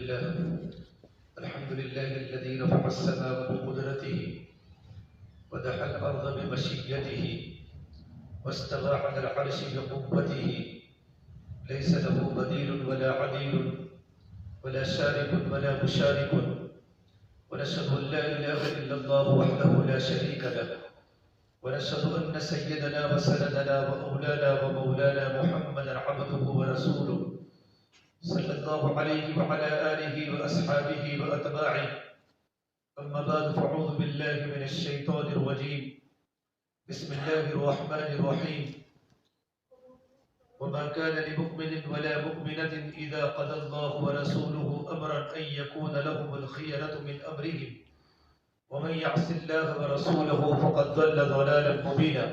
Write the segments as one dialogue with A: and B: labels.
A: الحمد لله الذي رفع السماء بقدرته ودحى الأرض بمشيته واستوى على العرش بقوته ليس له بديل ولا عديل ولا شارك ولا مشارك ونشهد أن لا إله إلا الله وحده لا شريك له ونشهد أن سيدنا وسندنا ومولانا محمدا عبده ورسوله صلى الله عليه وعلى آله وأصحابه وأتباعه. أما بعد فأعوذ بالله من الشيطان الرجيم. بسم الله الرحمن الرحيم. وما كان لمؤمن ولا مؤمنة إذا قضى الله ورسوله أمرا أن يكون لهم الخيرة من أمرهم ومن يعص الله ورسوله فقد ضل ضلالا مبينا.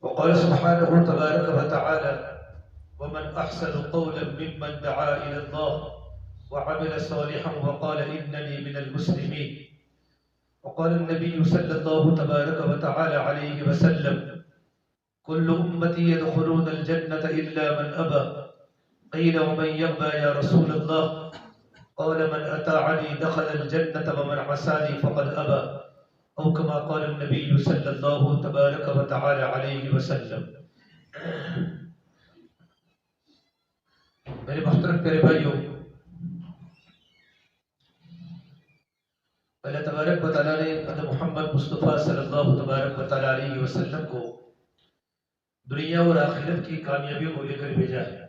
A: وقال سبحانه تبارك وتعالى: ومن أحسن قولا ممن دعا إلى الله وعمل صالحا وقال إنني من المسلمين. وقال النبي صلى الله تبارك وتعالى عليه وسلم: كل أمتي يدخلون الجنة إلا من أبى. قيل: ومن يأبى يا رسول الله؟ قال: من أطاعني دخل الجنة ومن عصاني فقد أبى، أو كما قال النبي صلى الله تبارك وتعالى عليه وسلم. میرے محترم پیارے بھائیوں، اللہ تبارک و تعالیٰ نے محمد مصطفیٰ صلی اللہ تبارک و تعالیٰ علیہ وسلم کو دنیا اور آخرت کی کامیابیوں کو لے کر بھیجا ہے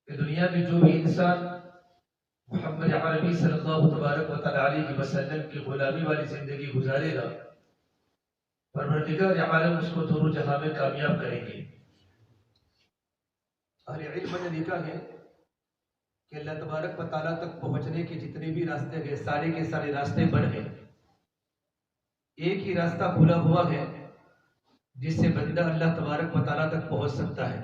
A: کہ دنیا میں جو بھی انسان محمد عربی صلی اللہ تبارک و تعالیٰ علیہ وسلم کی غلامی والی زندگی گزارے گا، پروردگار عالم اس کو دونوں جہاں میں کامیاب کریں گے۔ اہل علم نے لکھا ہے کہ اللہ تبارک و تعالیٰ تک پہنچنے کے جتنے بھی راستے گئے، سارے کے سارے راستے بند ہیں۔ ایک ہی راستہ کھلا ہوا ہے جس سے بندہ اللہ تبارک و تعالیٰ تک پہنچ سکتا ہے،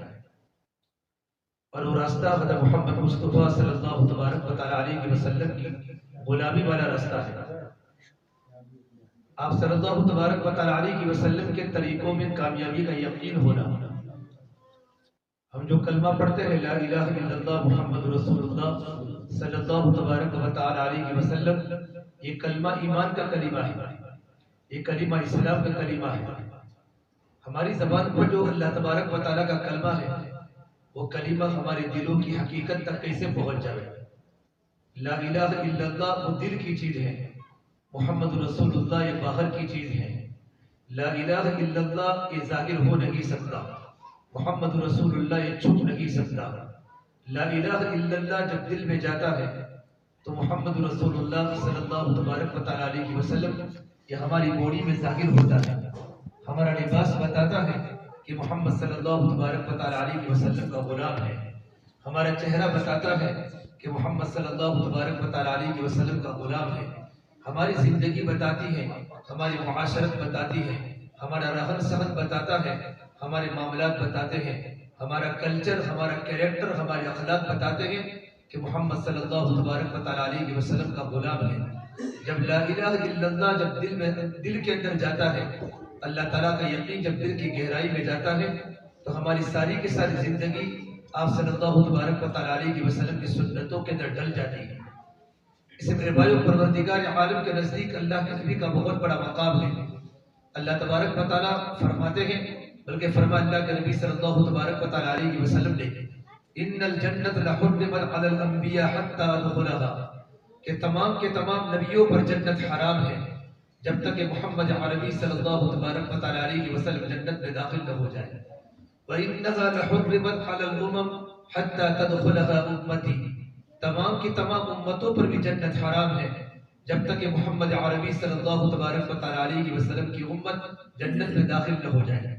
A: اور وہ راستہ حضرت محمد مصطفیٰ صلی اللہ تبارک و تعالیٰ علیہ وسلم کی غلامی والا راستہ ہے۔ آپ صلی اللہ تبارک و تعالیٰ علیہ وسلم کے طریقوں میں کامیابی کا یقین ہونا۔ ہم جو کلمہ پڑھتے ہیں لا الہ الا اللہ محمد رسول اللہ صلی اللہ تبارک و تعالیٰ علیہ وسلم، یہ کلمہ ایمان کا کلمہ ہے، یہ کلمہ اسلام کا کلمہ ہے۔ ہماری زبان پر جو اللہ تبارک و تعالیٰ کا کلمہ ہے، وہ کلمہ ہمارے دلوں کی حقیقت تک کیسے پہنچ جائے۔ لا الہ الا اللہ وہ دل کی چیز ہے، محمد رسول اللہ یہ باہر کی چیز ہے۔ لا الہ الا اللہ یہ ظاہر ہو نہیں سکتا، محمد رسول اللہ یہ چھپ نہیں سکتا۔ لا الہ الا اللہ جب دل میں جاتا ہے تو محمد رسول اللہ صلی اللہ تبارک و تعالیٰ علیہ وسلم یہ ہماری باڈی میں ظاہر ہوتا ہے۔ ہمارا لباس بتاتا ہے کہ محمد صلی اللہ تبارک و تعالیٰ علیہ وسلم کا غلام ہے۔ ہمارا چہرہ بتاتا ہے کہ محمد صلی اللہ تبارک و تعالیٰ علیہ وسلم کا غلام ہے۔ ہماری زندگی بتاتی ہے، ہماری معاشرت بتاتی ہے، ہمارا رہن سہن بتاتا ہے، ہمارے معاملات بتاتے ہیں، ہمارا کلچر، ہمارا کیریکٹر، ہمارے اخلاق بتاتے ہیں کہ محمد صلی اللہ تبارک و تعالیٰ علیہ وسلم کا غلام ہے۔ جب لا الہ الا اللہ جب دل کے اندر جاتا ہے، اللہ تعالیٰ کا یقین جب دل کی گہرائی میں جاتا ہے، تو ہماری ساری کی ساری زندگی آپ صلی اللہ تبارک و تعالیٰ علیہ وسلم کی سنتوں کے اندر ڈل جاتی ہے۔ اسے میرے بھائیوں، پروردگار عالم کے نزدیک اللہ کے نبی کا بہت بڑا مقام ہے۔ اللہ تبارک و تعالیٰ فرماتے ہیں، بلکہ فرما اللہ کے نبی صلی اللہ تبارک و تعالیٰ علیہ وسلم نے، ان الجنت لحرمت علی الانبیاء حتی ادخلها، کہ تمام کے تمام نبیوں پر جنت حرام ہے جب تک کہ محمد عربی صلی اللہ تبارک و تعالیٰ علیہ وسلم جنت میں داخل نہ ہو جائے۔ وَإِنَّهَا لَحُرِّمَتْ عَلَى الْأُمَمِ حَتَّى تَدْخُلَهَا أُمَّتِي، تمام کی تمام امتوں پر بھی جنت حرام ہے جب تک کہ محمد عربی صلی اللہ تبارک و تعالیٰ علیہ وسلم کی امت جنت میں داخل نہ ہو جائے۔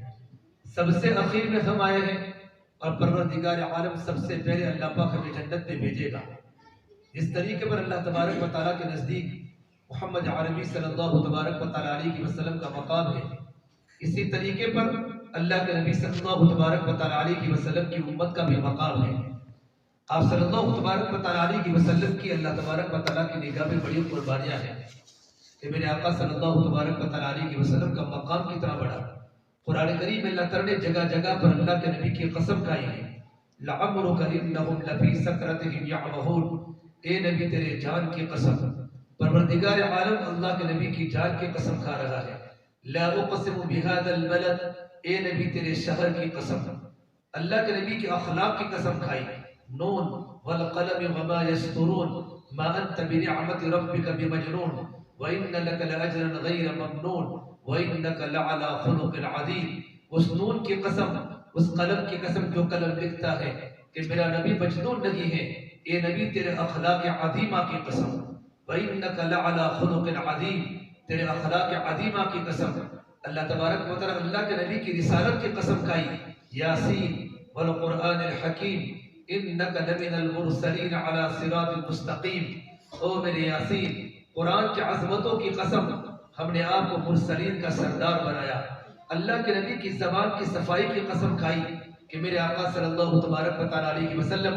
A: سب سے اخیر میں ہم آئے ہیں، اور پروردگار عالم سب سے پہلے اللہ پاک ہمیں جنت میں بھیجے گا۔ جس طریقے پر اللہ تبارک و تعالیٰ کے نزدیک محمد عربی صلی اللہ تبارک و تعالیٰ علیہ وسلم کا مقام ہے، اسی طریقے پر اللہ کے نبی صلی اللہ تبارک و تعالیٰ علیہ وسلم کی امت کا بھی مقام ہے۔ آپ صلی اللہ تبارک و تعالیٰ علیہ وسلم کی اللہ تبارک و تعالیٰ کی نگاہ میں بڑی قربانیاں ہیں کہ میرے آقا صلی اللہ تبارک و تعالیٰ علیہ وسلم کا مقام کتنا بڑا۔ قرآن کریم میں اللہ تعالیٰ نے جگہ جگہ پر اللہ کے نبی کی قسم کھائی ہے لعمرک انہم لفی سکرتہم یعمہون، اے نبی تیرے جان کی قسم، پروردگار عالم اللہ کے نبی کی جان کی قسم کھا رہا ہے، لا اقسم بهذا البلد، اے نبی تیرے شہر کی قسم، اللہ کے نبی کے اخلاق کی قسم کھائی، نون والقلم وما یسطرون ما انت بنعمت ربک بمجنون وان لک لاجرا غیر ممنون وانک لعلی خلق عظیم، اس نون کی قسم، اس قلم کی قسم جو قلم لکھتا ہے کہ میرا نبی مجنون نہیں ہے، اے نبی تیرے اخلاق عظیمہ کی قسم، وانک لعلی خلق عظیم، تیرے اخلاق عظیمہ کی قسم۔ اللہ تبارک و تعالی اللہ کے نبی کی رسالت کی قسم کھائی، یاسین والقرآن الحکیم انک لمن المرسلین علی صراط مستقیم، او میرے یاسین، قرآن کی عظمتوں کی قسم، ہم نے آپ کو مرسلین کا سردار بنایا۔ اللہ کے نبی کی زبان کی صفائی کی قسم کھائی کہ میرے آقا صلی اللہ تبارک و تعالی علیہ وسلم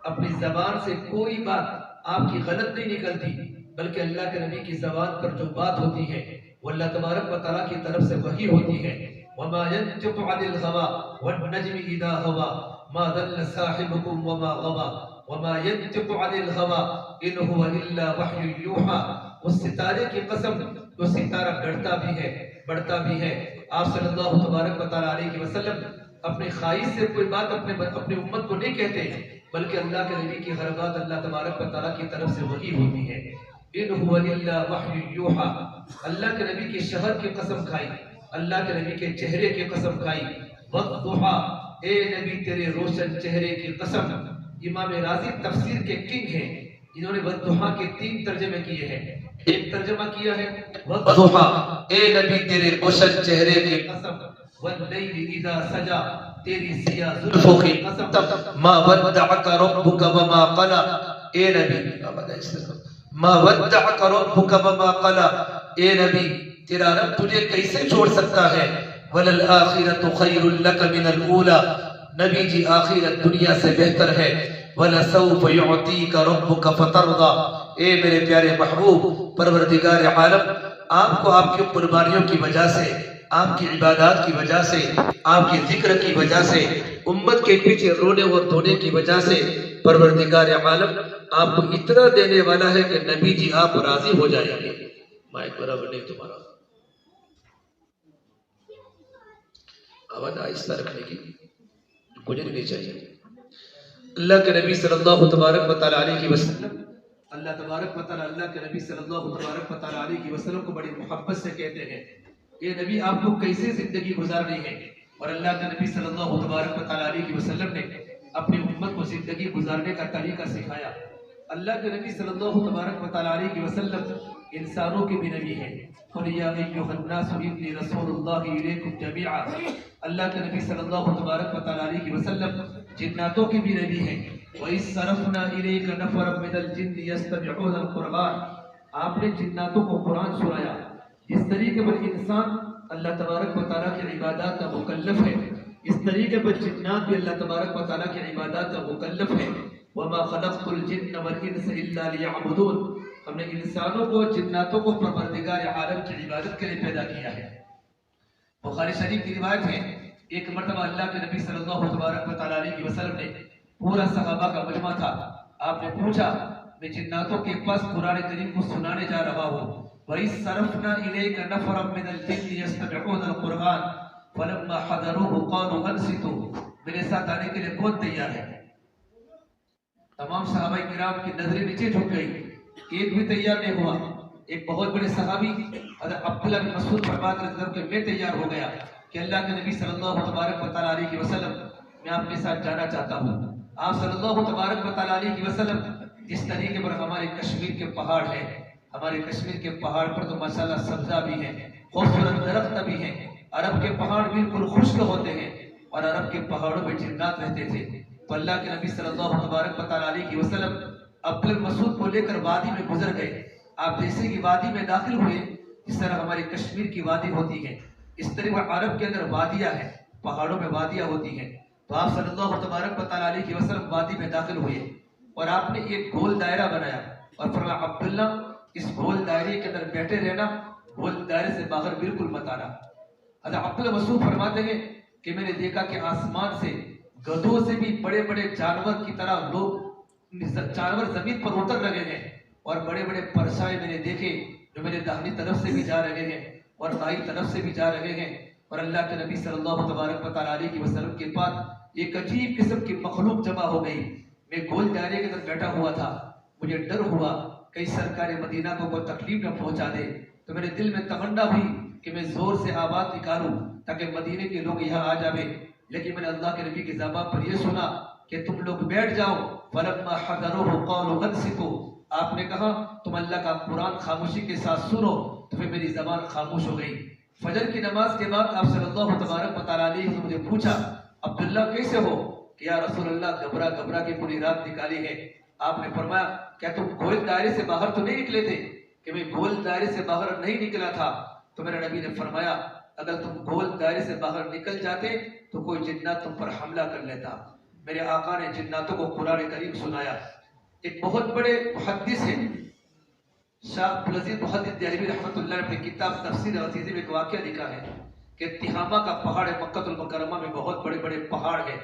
A: اپنی زبان سے کوئی بات آپ کی غلط نہیں نکلتی، بلکہ اللہ کے نبی کی زبان پر جو بات ہوتی ہے وہ اللہ تبارک و تعالیٰ کی طرف سے وحی ہوتی ہے۔ وما ينطق عن الهوى والنجم اذا هوى ما ضل صاحبكم وما غوى وما ينطق عن الهوى ان هو الا وحی یوحى، اس ستارے کی قسم جو ستارہ گڑتا بھی ہے بڑھتا بھی ہے۔ آپ صلی اللہ تبارک و تعالیٰ علیہ وسلم اپنے خواہش سے کوئی بات اپنے امت کو نہیں کہتے، بلکہ اللہ کے نبی کی ہر بات اللہ تبارک و تعالیٰ کی طرف سے وحی ہوتی ہے۔ ان هو الا وحی یوحى، اللہ کے نبی کے شہر کی قسم کھائی، اللہ کے نبی کے چہرے کی قسم کھائی، والضحیٰ، اے نبی تیرے روشن چہرے کی قسم۔ امام راضی تفسیر کے کنگ ہیں، انہوں نے والضحیٰ کے 3 ترجمے کیے ہیں۔ ایک ترجمہ کیا ہے والضحیٰ، اے نبی تیرے روشن چہرے کی قسم، واللیل اذا سجا، تیری سیاہ زلفوں کی قسم، ما ودعک ربک وما قلی، اے نبی ما ودعک ربک وما قلی، اے نبی تیرا رب تجھے کیسے چھوڑ سکتا ہے، وللآخرۃ خیر لک من الاولی، نبی جی آخرت دنیا سے بہتر ہے، ولسوف یعطیک ربک فترضی، اے میرے پیارے محبوب پروردگار عالم آپ کو آپ کی قربانیوں کی وجہ سے، آپ کی عبادات کی وجہ سے، آپ کی ذکر کی وجہ سے، امت کے پیچھے رونے اور دھونے کی وجہ سے پروردگار عالم آپ کو اتنا دینے والا ہے کہ نبی جی آپ راضی ہو جائیں گے۔ مائک برابر نہیں تمہارا، آواز آہستہ رکھنے کی گنجن نہیں چاہیے۔ اللہ کے نبی صلی اللہ تبارک و تعالی علیہ وسلم، اللہ تبارک و تعالی اللہ کے نبی صلی اللہ تبارک و تعالی علیہ وسلم کو بڑی محبت سے کہتے ہیں یہ نبی آپ کو کیسے زندگی گزارنی ہے، اور اللہ کے نبی صلی اللہ تبارک و تعالی علیہ وسلم نے اپنی امت کو زندگی گزارنے کا طریقہ سکھایا۔ اللہ کے نبی صلی اللہ تبارک و تعالی علیہ وسلم انسانوں کے بھی نبی ہیں، قُلْ يَا أَيُّهَا النَّاسُ إِنِّي رَسُولُ اللَّهِ إِلَيْكُمْ جَمِيعًا، اللہ کے نبی صلی اللہ تبارک و تعالی علیہ وسلم جناتوں کے بھی نبی ہیں۔ وَإِذْ صَرَفْنَا إِلَيْكَ نَفَرًا مِنَ الْجِنِّ يَسْتَمِعُونَ الْقُرْآنَ، آپ نے جناتوں کو قرآن سنایا۔ جس طریقے پر انسان اللہ تبارک و تعالیٰ کی عبادات کا مکلف ہے، اس طریقے پر جنات بھی اللہ تبارک و تعالیٰ کی عبادات کا مکلف ہے۔ وَمَا خَلَقْتُ الْجِنَّ وَالْإِنسَ إِلَّا لِيَعْبُدُونَ، ہم نے انسانوں کو جناتوں کو پروردگار عالم کی عبادت کے لیے پیدا کیا ہے۔ بخاری شریف کی روایت ہے، ایک مرتبہ اللہ کے نبی صلی اللہ تبارک و تعالیٰ علیہ وسلم نے، پورا صحابہ کا مجمع تھا، آپ نے پوچھا میں جناتوں کے پاس قرآن کریم کو سنانے جا رہا ہوں۔ وَإِذْ صَرَفْنَا إِلَيْكَ نَفَرًا مِنَ الْجِنِّ يَسْتَمِعُونَ الْقُرْآنَ فَلَمَّا حَضَرُوهُ قَالُوا أَنصِتُوا، میرے ساتھ آنے کے لیے کون تیار ہے؟ تمام صحابہ کرام کی نظریں نیچے جھک گئی، ایک بھی تیار نہیں ہوا۔ ایک بہت بڑے صحابی حضرت عبداللہ بن مسعود فرماتے ہیں کہ میں تیار ہو گیا کہ اللہ کے نبی صلی اللہ تبارک و تعالیٰ علیہ وسلم میں آپ کے ساتھ جانا چاہتا ہوں۔ آپ صلی اللہ تبارک و تعالیٰ علیہ وسلم جس طریقے پر ہمارے کشمیر کے پہاڑ ہیں، ہمارے کشمیر کے پہاڑ پر تو ماشاءاللہ سبزہ بھی ہے، خوبصورت درخت بھی ہیں، عرب کے پہاڑ بالکل خشک ہوتے ہیں اور عرب کے پہاڑوں میں جنات رہتے تھے۔ تو اللہ کے نبی صلی اللہ تبارک و تعالیٰ علیہ وسلم عبداللہ مسعود کو لے کر وادی میں گزر گئے۔ آپ جیسے کہ وادی میں داخل ہوئے، جس طرح ہماری کشمیر کی وادی ہوتی ہے، اس طرح عرب کے اندر وادیاں ہیں، پہاڑوں میں وادیاں ہوتی ہیں۔ تو آپ صلی اللہ تبارک و تعالیٰ علیہ وسلم وادی میں داخل ہوئے اور آپ نے ایک گول دائرہ بنایا اور فرمایا عبداللہ اس گول دائرے کے اندر بیٹھے رہنا، گول دائرے سے باہر بالکل مت آنا۔ حضرت عبداللہ مسعود فرماتے ہیں کہ میں نے دیکھا کہ آسمان سے گدھوں سے بھی بڑے بڑے جانور کی طرح لوگ جانور زمین پر اتر رہے ہیں، اور بڑے بڑے پرچھائے میں نے دیکھے جو میرے داہنی طرف سے بھی جا رہے ہیں اور بائیں طرف سے بھی جا رہے ہیں، اور اللہ کے نبی صلی اللہ تبارک و تعالیٰ علیہ وسلم کے پاس ایک عجیب قسم کی مخلوق جمع ہو گئی۔ میں گول دائرے کے اندر بیٹھا ہوا تھا، مجھے ڈر ہوا کہیں سرکار مدینہ کو کوئی تکلیف نہ پہنچا دے، تو میرے دل میں تمنا ہوئی کہ میں زور سے آواز نکالوں تاکہ مدینے کے لوگ یہاں آ جاویں، لیکن میں نے اللہ کے نبی کی زبان پر یہ سنا کہ تم لوگ بیٹھ جاؤ۔ فلما حضروه قالوا انصتوا، آپ نے کہا تم اللہ کا قرآن خاموشی کے ساتھ سنو، تو پھر میری زبان خاموش ہو گئی۔ فجر کی نماز کے بعد آپ صلی اللہ تبارک و تعالیٰ علیہ نے مجھے پوچھا عبداللہ کیسے ہو؟ کہ یا رسول اللہ گھبرا گھبرا کے پوری رات نکالی ہے۔ آپ نے فرمایا کیا تم گول دائرے سے باہر تو نہیں نکلے تھے؟ کہ میں گول دائرے سے باہر نہیں نکلا تھا۔ تو میرے نبی نے فرمایا اگر تم گول دائرے سے باہر نکل جاتے تو کوئی جنات تم پر حملہ کر لیتا۔ میرے آقا نے جناتوں کو قرآن کریم سنایا۔ ایک بہت بڑے محدث ہیں شاہ عبدالعزیز محدث دہلوی رحمۃ اللہ نے اپنی کتاب تفسیر عزیزی میں ایک واقعہ لکھا ہے کہ تہامہ کا پہاڑ ہے، مکہ المکرمہ میں بہت بڑے بڑے پہاڑ ہیں،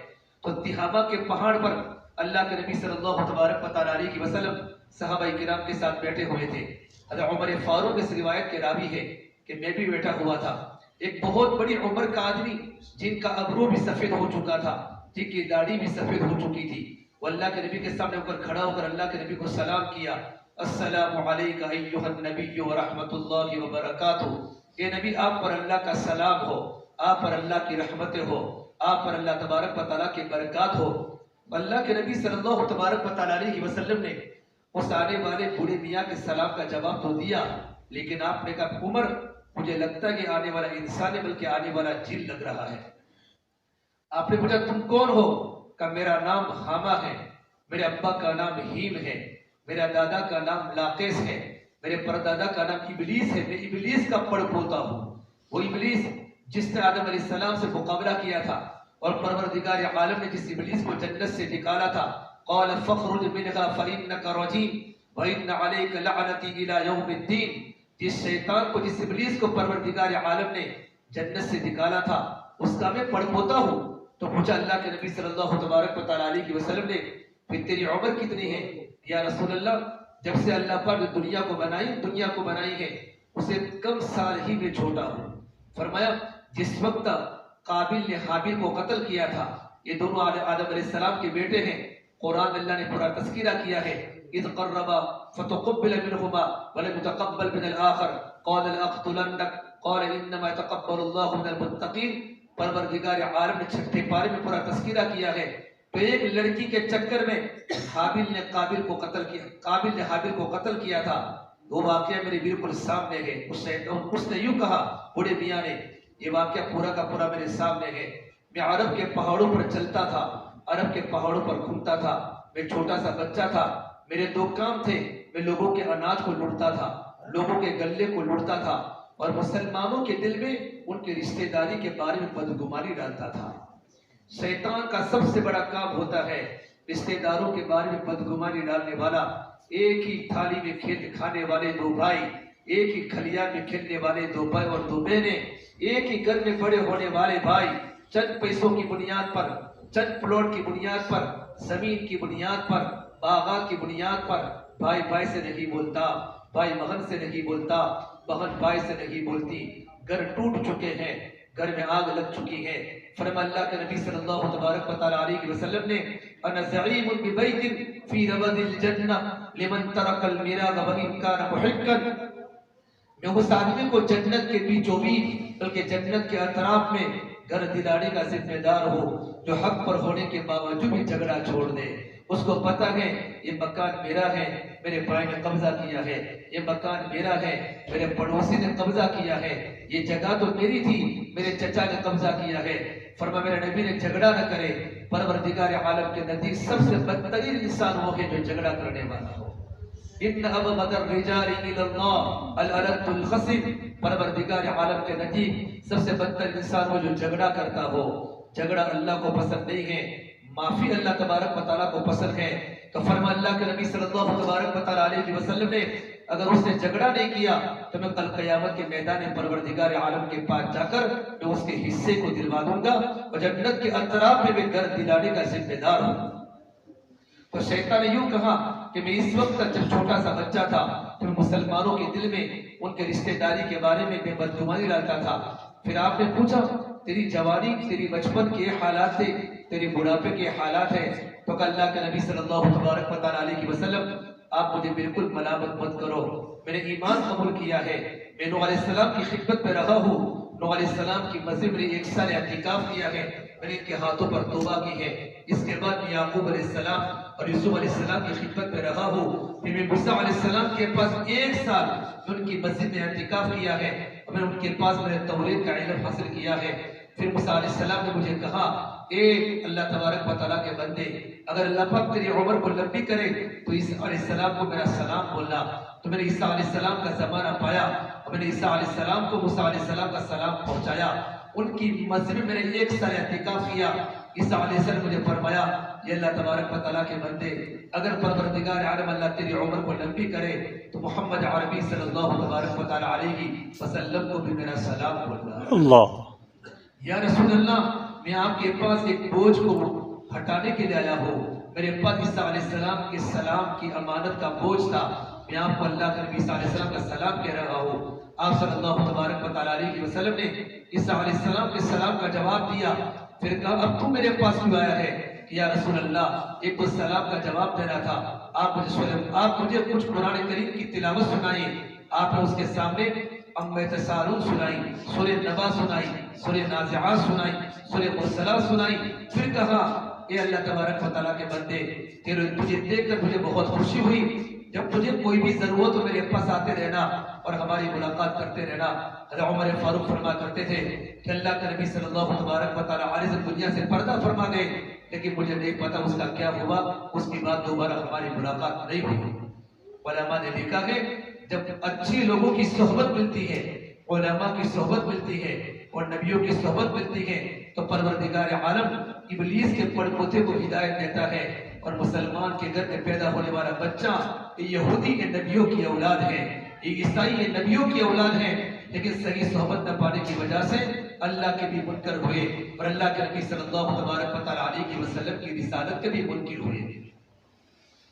A: تو تہامہ کے پہاڑ پر اللہ کے نبی صلی اللہ تبارک و تعالیٰ علیہ وسلم صحابہ کرام کے ساتھ بیٹھے ہوئے تھے۔ حضرت عمر فاروق اس روایت کے راوی ہے کہ میں بھی بیٹھا ہوا تھا۔ ایک بہت بڑی عمر کا آدمی جن کا ابرو بھی سفید ہو چکا تھا، جن کی داڑھی بھی سفید ہو چکی تھی، وہ اللہ کے نبی کے سامنے ہو کر کھڑا ہو کر اللہ کے نبی کو سلام کیا، السلام علیکہ ایھا النبی ورحمۃ اللہ وبرکاتہ۔ اے نبی آپ پر اللہ کا سلام ہو، آپ پر اللہ کی رحمتیں ہو، آپ پر اللہ تبارک و تعالیٰ کی برکات ہو۔ اللہ کے نبی صلی اللہ تبارک و تعالیٰ علیہ وسلم نے اس آنے والے بوڑھے میاں کے سلام کا جواب تو دیا، لیکن آپ نے کہا عمر مجھے لگتا ہے کہ آنے والا انسان ہے بلکہ آنے والا جن لگ رہا ہے۔ آپ نے پوچھا تم کون ہو؟ کہ میرا نام حامہ ہے، میرے ابا کا نام ہیم ہے، میرا دادا کا نام لاقیس ہے، میرے پردادا کا نام ابلیس ہے، میں ابلیس کا پڑ پوتا ہوں، وہ ابلیس جس نے آدم علیہ السلام سے مقابلہ کیا تھا اور پروردگار عالم نے جس ابلیس کو جنت سے نکالا تھا، قال فاخرج منها فإنك رجيم وإن عليك لعنتي إلى يوم الدين۔ جس شیطان کو، جس ابلیس کو پروردگار عالم نے جنت سے نکالا تھا اس کا میں پڑ پوتا ہوں۔ تو پوچھا اللہ کے نبی صلی اللہ تبارک و تعالیٰ علیہ وسلم نے پھر تیری عمر کتنی ہے؟ یا رسول اللہ جب سے اللہ پاک نے دنیا کو بنائی ہے اسے کم سال ہی میں چھوٹا ہوں۔ فرمایا جس وقت قابل نے حابیل کو قتل کیا تھا، یہ دونوں آدم علیہ السلام کے بیٹے ہیں، قرآن اللہ نے پورا تذکرہ کیا ہے، اذ قربا فتقبل منهما ولم يتقبل من الآخر قال لأقتلنك قال انما يتقبل الله من المتقين۔ پروردگار عالم نے چھٹے پارے میں پورا تذکرہ کیا ہے۔ تو ایک لڑکی کے چکر میں حابیل نے قابل کو قتل کیا، قابل نے حابیل کو قتل کیا تھا۔ وہ واقعہ میرے بالکل سامنے ہے۔ اس نے یوں کہا بوڑھے میاں نے، یہ واقعہ پورا کا پورا میرے سامنے ہے۔ میں عرب کے پہاڑوں پر چلتا تھا، عرب کے پہاڑوں پر گھومتا تھا، میں چھوٹا سا بچہ تھا، میرے دو کام تھے، میں لوگوں کے اناج کو لوٹتا تھا، لوگوں کے گلے کو لوٹتا تھا، اور مسلمانوں کے دل میں ان کے رشتہ داری کے بارے میں بدگمانی ڈالتا تھا۔ شیطان کا سب سے بڑا کام ہوتا ہے رشتہ داروں کے بارے میں بدگمانی ڈالنے والا۔ ایک ہی تھالی میں کھانے والے دو بھائی، ایک ہی کھلیان میں کھیلنے والے دو بھائی اور دو بہنیں، ایک ہی گھر میں بڑے ہونے والے بھائی، چند پیسوں کی بنیاد پر، چند پلاٹ کی بنیاد پر، زمین کی بنیاد پر، باغات کی بنیاد پر بھائی بھائی سے نہیں بولتا، بھائی بہن سے نہیں بولتا، بہن بھائی سے نہیں بولتی۔ گھر ٹوٹ چکے ہیں، گھر میں آگ لگ چکی ہے۔ فرما اللہ کے نبی صلی اللہ تبارک و تعالیٰ علیہ وسلم نے انا زعیم ببیت فی ربد الجنہ لمن ترک المیراث وان کان محقا۔ میں اس آدمی کو جنت کے بیچوں بیچ بلکہ جنت کے اطراف میں گھر دلانے کا ذمہ دار ہو جو حق پر ہونے کے باوجود بھی جھگڑا چھوڑ دے۔ اس کو پتہ ہے یہ مکان میرا ہے، میرے بھائی نے قبضہ کیا ہے، یہ مکان میرا ہے، میرے پڑوسی نے قبضہ کیا ہے، یہ جگہ تو میری تھی، میرے چچا نے قبضہ کیا ہے۔ فرمایا میرے نبی نے جھگڑا نہ کرے۔ پروردگار عالم کے نزدیک سب سے بدترین انسان وہ ہے جو جھگڑا کرنے والا ہو۔ ان ابغض الرجال الى اللہ الالد الخصم۔ پروردگار عالم کے نزدیک سب سے بدتر انسان وہ جو جھگڑا کرتا ہو۔ جھگڑا اللہ کو پسند نہیں ہے، معافی اللہ تبارک و تعالیٰ کو پسند ہے۔ تو فرما اللہ کے نبی صلی اللہ تبارک و تعالیٰ علیہ وسلم نے اگر اس نے جھگڑا نہیں کیا تو میں کل قیامت کے میدان پروردگار عالم کے پاس جا کر میں اس کے حصے کو دلوا دوں گا اور جنت کے اطراف میں گھر دلانے کا ذمہ دار ہوں۔ تو شیطان نے یوں کہا کہ میں اس وقت جب چھوٹا سا بچہ تھا تو مسلمانوں کے دل میں ان کے رشتہ داری کے بارے میں بے بدگمانی ڈالتا تھا۔ پھر آپ نے پوچھا تیری جوانی تیری بچپن کے حالات تھے، تیری بڑھاپے کے حالات ہیں، تو کہ اللہ کے نبی صلی اللہ تبارک و تعالیٰ علیہ وسلم آپ مجھے بالکل ملامت مت کرو، میں نے ایمان قبول کیا ہے، میں نوح علیہ السلام کی خدمت میں رہا ہوں، نوح علیہ السلام کی مسجد میں 1 سال اعتکاف کیا ہے، میں نے ان کے ہاتھوں پر توبہ کی ہے، اس کے بعد میں یعقوب علیہ السلام اور یوسف علیہ السلام کی خدمت میں رہا ہوں، پھر میں موسیٰ علیہ السلام کے پاس 1 سال ان کی مسجد میں اعتکاف کیا ہے، اور میں ان کے پاس میں نے توحید کا علم حاصل کیا ہے۔ پھر موسیٰ علیہ السلام نے مجھے کہا اے اللہ تبارک و تعالیٰ کے بندے، اگر اللہ پاک تیری عمر کو لمبی کرے تو عیسیٰ علیہ السلام کو میرا سلام بولنا۔ تو میں نے عیسیٰ علیہ السلام کا زمانہ پایا اور میں نے عیسیٰ علیہ السلام کو موسیٰ علیہ السلام کا سلام پہنچایا، ان کی مسجد میں میں نے 1 سال اعتکاف کیا۔ عیسیٰ علیہ السلام نے مجھے فرمایا یہ اللہ تبارک و تعالیٰ کے بندے، اگر پروردگار عالم اللہ تیری عمر کو لمبی کرے تو محمد عربی صلی اللہ تبارک و تعالیٰ علیہ وسلم کو بھی میرا سلام بولنا۔
B: اللہ
A: یا رسول اللہ، میں آپ کے پاس ایک بوجھ کو ہٹانے کے لیے آیا ہوں، میرے پاس عیسیٰ علیہ السلام کے سلام کی امانت کا بوجھ تھا، میں آپ کو اللہ کے نبی عیسیٰ علیہ السلام کا سلام کہہ رہا ہوں۔ آپ صلی اللہ تبارک و تعالیٰ علیہ وسلم نے عیسیٰ علیہ السلام کے سلام کا جواب دیا، پھر کہا اب تو میرے پاس کیوں آیا ہے کہ یا رسول اللہ ایک تو سلام کا جواب دینا تھا، آپ مجھے کچھ قرآن کریم کی تلاوت سنائیں۔ آپ نے اس کے سامنے اما یتساءلون سنائی، سورہ نبا سنائی، سورہ نازعات سنائی، سورہ مرسلات سنائی، پھر کہا اے اللہ تبارک و تعالیٰ کے بندے، تجھے دیکھ کر مجھے بہت خوشی ہوئی، جب تجھے کوئی بھی ضرورت ہو میرے پاس آتے رہنا اور ہماری ملاقات کرتے رہنا۔ حضرت عمر فاروق فرما کرتے تھے کہ اللہ کے نبی صلی اللہ تبارک و تعالیٰ علیہ وسلم دنیا سے پردہ فرما گئے، لیکن مجھے نہیں پتا اس کا کیا ہوا، اس کے بعد دوبارہ ہماری ملاقات نہیں ہوئی۔ علماء نے لکھا ہے جب اچھی لوگوں کی صحبت ملتی ہے، علماء کی صحبت ملتی ہے اور نبیوں کی صحبت ملتی ہے تو پروردگار عالم ابلیس کے پڑپوتے کو ہدایت دیتا ہے، اور مسلمان کے گھر میں پیدا ہونے والا بچہ یہودی کے نبیوں کی اولاد ہے، یہ عیسائی کے نبیوں کی اولاد ہے، لیکن صحیح صحبت نہ پانے کی وجہ سے اللہ کے بھی منکر ہوئے اور اللہ کے نبی صلی اللہ تبارک و تعالیٰ علیہ وسلم کی رسالت کے بھی منکر ہوئے۔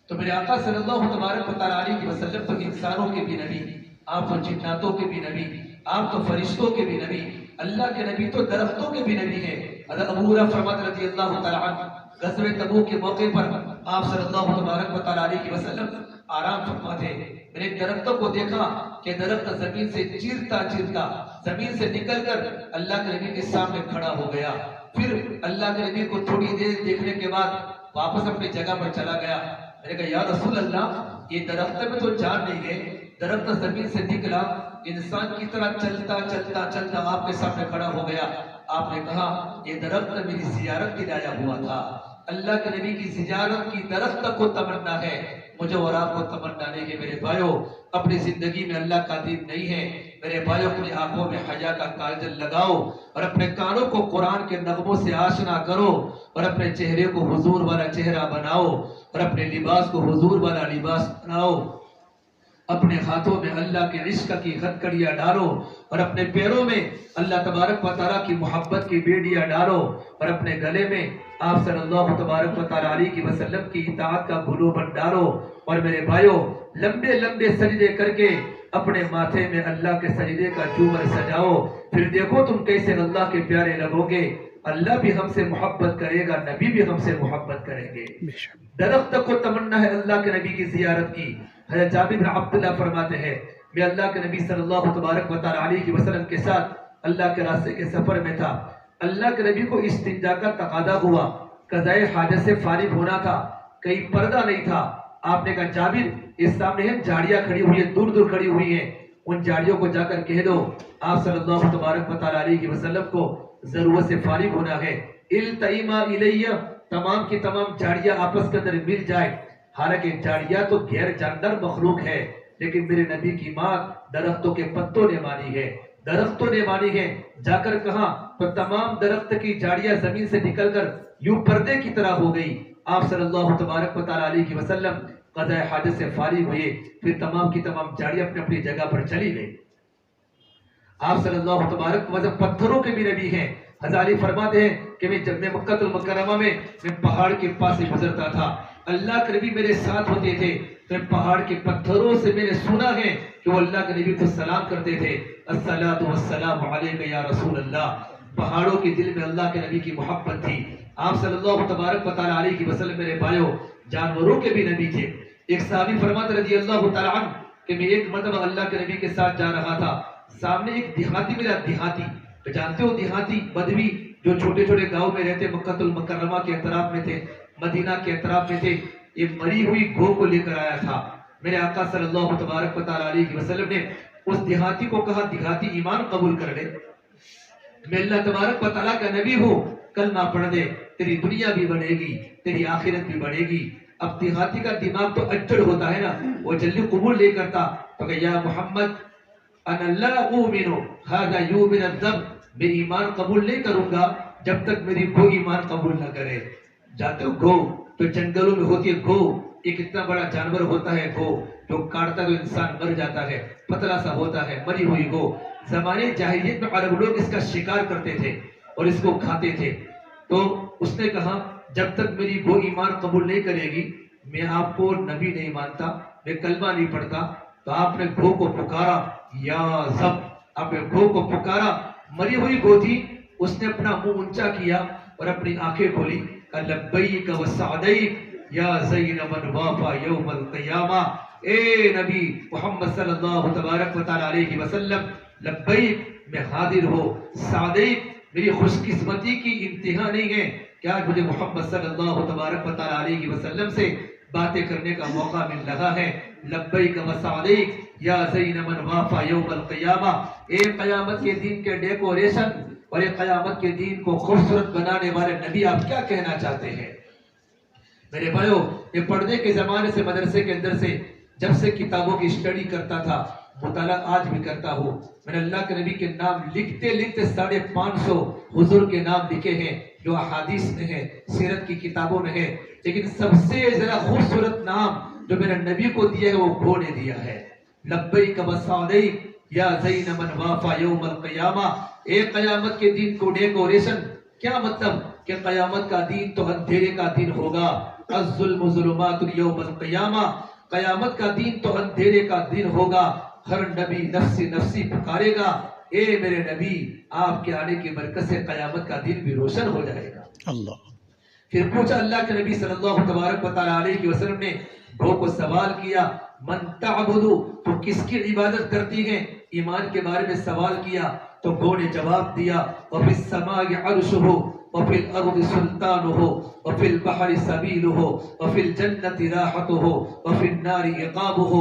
A: تو میرے آقا صلی اللہ تبارک و تعالیٰ علیہ وسلم تو انسانوں کے بھی نبی، آپ تو جناتوں کے بھی نبی، آپ تو فرشتوں کے بھی نبی، اللہ کے نبی تو درختوں کے بھی نبی ہیں۔ حضرت ابو ہریرہ فرماتے رضی اللہ تعالیٰ عنہ غزوہ تبوک کے موقع پر آپ صلی اللہ تبارک و تعالیٰ علیہ وسلم آرام فرما تھے، میں نے درختوں کو دیکھا کہ درخت زمین سے چیرتا چیرتا زمین سے نکل کر اللہ کے نبی کے سامنے کھڑا ہو گیا، پھر اللہ کے نبی کو تھوڑی دیر دیکھنے کے بعد واپس اپنی جگہ پر چلا گیا۔ میں نے کہا یا رسول اللہ یہ درخت میں تو جان نہیں گئے، درخت زمین سے نکلا انسان کی طرح چلتا چلتا چلتا آپ کے سامنے کھڑا ہو گیا۔ آپ نے کہا یہ درخت میری زیارت کے لیے آیا ہوا تھا، اللہ کے نبی کی زیارت کی درخت کو تمنا ہے، مجھے اور آپ کو تمنا نہیں ہے۔ میرے بھائیو اپنی زندگی میں اللہ کا دین نہیں ہے، میرے بھائیو اپنی آنکھوں میں حیا کا کاجل لگاؤ اور اپنے کانوں کو قرآن کے نغموں سے آشنا کرو اور اپنے چہرے کو حضور والا چہرہ بناؤ اور اپنے لباس کو حضور والا لباس بناؤ، اپنے ہاتھوں میں اللہ کے عشق کی ہتکڑیاں ڈالو اور اپنے پیروں میں اللہ تبارک و تعالیٰ کی محبت کی بیڑیاں ڈالو اور اپنے گلے میں آپ صلی اللہ تبارک و تعالیٰ علیہ وسلم کی اطاعت کا گھلو بن ڈالو۔ اور میرے بھائیوں لمبے لمبے سجدے کر کے اپنے ماتھے میں اللہ کے سجدے کا جومر سجاؤ، پھر دیکھو تم کیسے اللہ کے پیارے لگو گے، اللہ بھی ہم سے محبت کرے گا، نبی بھی ہم سے محبت کریں گے۔ درخت کو تمنا ہے اللہ کے نبی کی زیارت کی۔ حضرت جابر بن عبداللہ فرماتے ہیں میں اللہ کے نبی صلی اللہ تبارک و تعالیٰ علیہ وسلم کے ساتھ اللہ کے راستے کے سفر میں تھا، اللہ کے نبی کو استنجا کا تقاضا ہوا، قضائے حاجت سے فارغ ہونا تھا، کہیں پردہ نہیں تھا۔ آپ نے کہا جابر اس سامنے ہیں جھاڑیاں کھڑی ہوئی ہیں، دور دور کھڑی ہوئی ہیں، ان جھاڑیوں کو جا کر کہہ دو آپ صلی اللہ تبارک و تعالیٰ علیہ وسلم کو ضرورت سے فارغ ہونا ہے۔ التئما الیہ، تمام کی تمام جھاڑیاں آپس کے اندر مل جائے، حالانکہ جھاڑیاں تو غیر جاندار مخلوق ہے، لیکن میرے نبی کی بات درختوں کے پتوں نے مانی ہے، درختوں نے مانی ہے۔ جا کر کہا تو تمام درخت کی جھاڑیاں زمین سے نکل کر یوں پردے کی طرح ہو گئی۔ آپ صلی اللہ تبارک و تعالیٰ علیہ وسلم قضاء حاجت سے فارغ ہوئے، پھر تمام کی تمام جاڑیاں اپنی اپنی جگہ پر چلی گئی۔ آپ صلی اللہ تبارک وسلم پتھروں کے بھی نبی ہیں۔ ہزالی فرماتے ہیں کہ جب میں مکہ المکرمہ میں پہاڑ کے پاس سے گزرتا تھا، اللہ کے نبی میرے ساتھ ہوتے تھے، تو پہاڑ کے پتھروں سے میں نے سنا ہے کہ وہ اللہ کے نبی کو سلام کرتے تھے، الصلاۃ والسلام علیک یا رسول اللہ۔ پہاڑوں کے دل میں اللہ کے نبی کی محبت تھی۔ آپ صلی اللہ تبارک و تعالیٰ علیہ وسلم میرے بھائیو جانوروں کے بھی نبی تھے۔ ایک صحابی فرماتے رضی اللہ تعالیٰ عنہ کہ میں ایک مرتبہ اللہ کے نبی کے ساتھ جا رہا تھا، سامنے ایک دیہاتی ملا، دیہاتی تو جانتے ہو دیہاتی بدوی جو چھوٹے چھوٹے گاؤں میں رہتے، مکہ المکرمہ کے اطراف میں تھے، مدینہ کے اطراف میں تھے، یہ مری ہوئی گو کو لے کر آیا تھا۔ میرے آقا صلی اللہ تبارک و تعالیٰ علیہ وسلم نے اس دیہاتی کو کہا دیہاتی ایمان قبول کر لے، میں اللہ تبارک و تعالیٰ کا نبی ہوں، کلمہ پڑھ دے، تیری دنیا بھی بنے گی، تیری آخرت بھی بنے گی۔ اب دیہاتی کا دماغ تو اجڑ ہوتا ہے نا، وہ جلدی قبول نہیں کرتا، تو کہ یا محمد انا لا اؤمن هذا یؤمن الذب، میں ایمان قبول نہیں کروں گا جب تک میری گو ایمان قبول نہ کرے۔ جاتے ہو گو تو جنگلوں میں ہوتی ہے، گو ایک اتنا بڑا جانور ہوتا ہے، گو جو کاٹتا تو انسان مر جاتا ہے، پتلا سا ہوتا ہے، مری ہوئی گو۔ زمانے جاہلیت میں عرب لوگ اس کا شکار کرتے تھے اور اس کو کھاتے تھے۔ تو اس نے کہا جب تک میری گو ایمان قبول نہیں کرے گی میں آپ کو نبی نہیں مانتا، میں کلمہ نہیں پڑھتا۔ تو آپ نے گو کو پکارا یا زب، آپ نے گو کو پکارا، مری ہوئی گو تھی، اس نے اپنا منہ اونچا کیا اور اپنی آنکھیں کھولی، لبیک و سعدیک یا زین من وافا یوم القیامہ، اے نبی محمد صلی اللہ تبارک و تعالیٰ علیہ وسلم، لبیک میں حاضر ہو، سعدیک میری خوش قسمتی کی انتہا نہیں ہے کہ آج مجھے محمد صلی اللہ تبارک و تعالیٰ علیہ وسلم سے باتیں کرنے کا موقع مل رہا ہے۔ لبیک و سعدیک یا زین من وافا یوم القیامہ، اے قیامت کے دن کے ڈیکوریشن اور یہ قیامت کے دین کو خوبصورت بنانے والے نبی، آپ کیا کہنا چاہتے ہیں؟ میرے بھائیو یہ پڑھنے کے زمانے سے مدرسے کے اندر سے جب سے کتابوں کی اسٹڈی کرتا تھا، مطالعہ آج بھی کرتا ہوں، میں نے اللہ کے نبی کے نام لکھتے لکھتے 550 حضور کے نام لکھے ہیں جو احادیث میں ہے، سیرت کی کتابوں میں ہے، لیکن سب سے زیادہ خوبصورت نام جو میرے نبی کو دیا ہے وہ گو نے دیا ہے۔ لبیک و سعدیک یا زین من وافا یوم القیامہ، اے قیامت کے دن کو ڈیکوریشن، کیا مطلب کہ قیامت کا دن تو اندھیرے کا دن ہوگا، الظلم ظلمات یوم القیامہ، قیامت کا دن تو اندھیرے کا دن ہوگا، ہر نبی نفسی نفسی پکارے گا، اے میرے نبی آپ کے آنے کی برکت سے قیامت کا دن بھی روشن ہو جائے گا۔ اللہ پھر پوچھا اللہ کے نبی صلی اللہ تبارک و تعالیٰ علیہ وسلم نے گو کو سوال کیا، من تعبدو، تو کس کی عبادت کرتی ہیں؟ ایمان کے بارے میں سوال کیا تو گو نے جواب دیا، وفی السماء عرشہ وفی الارض سلطانہ وفی البحر سبیلہ وفی الجنت راحتہ وفی النار عقابہ،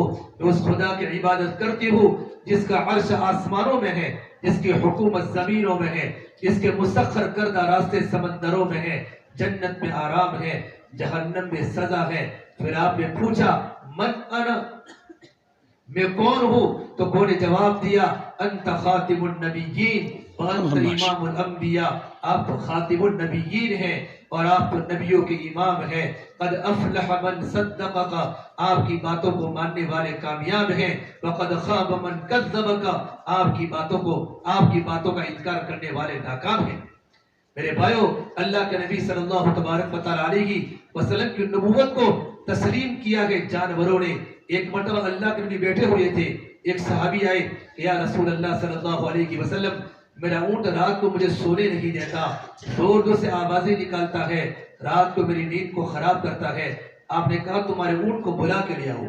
A: اس خدا کی عبادت کرتی ہوں جس کا عرش آسمانوں میں ہے، جس کی حکومت زمینوں میں ہے، جس کے مسخر کردہ راستے سمندروں میں ہے، جنت میں آرام ہے، جہنم میں سزا ہے۔ پھر آپ نے پوچھا من انا، میں کون ہوں؟ تو گو نے جواب دیا انت خاتم النبیین وانت امام الانبیاء، آپ تو خاتم النبیین ہیں اور آپ تو نبیوں کے امام ہیں۔ قد افلح من صدقک، آپ کی باتوں کو ماننے والے کامیاب ہیں، وقد خاب من کذبک، آپ کی باتوں کا انکار کرنے والے ناکام ہیں۔ میرے بھائیو اللہ کے نبی صلی اللہ تبارک و تعالیٰ علیہ وسلم کی نبوت کو تسلیم کیا گیا جانوروں نے۔ ایک مرتبہ اللہ کے نبی بیٹھے ہوئے تھے، ایک صحابی آئے، یا رسول اللہ صلی اللہ علیہ وسلم میرا اونٹ رات کو مجھے سونے نہیں دیتا، دور دور سے آوازیں نکالتا ہے، رات کو میری نیند کو خراب کرتا ہے۔ آپ نے کہا تمہارے اونٹ کو بلا کے لے آؤ۔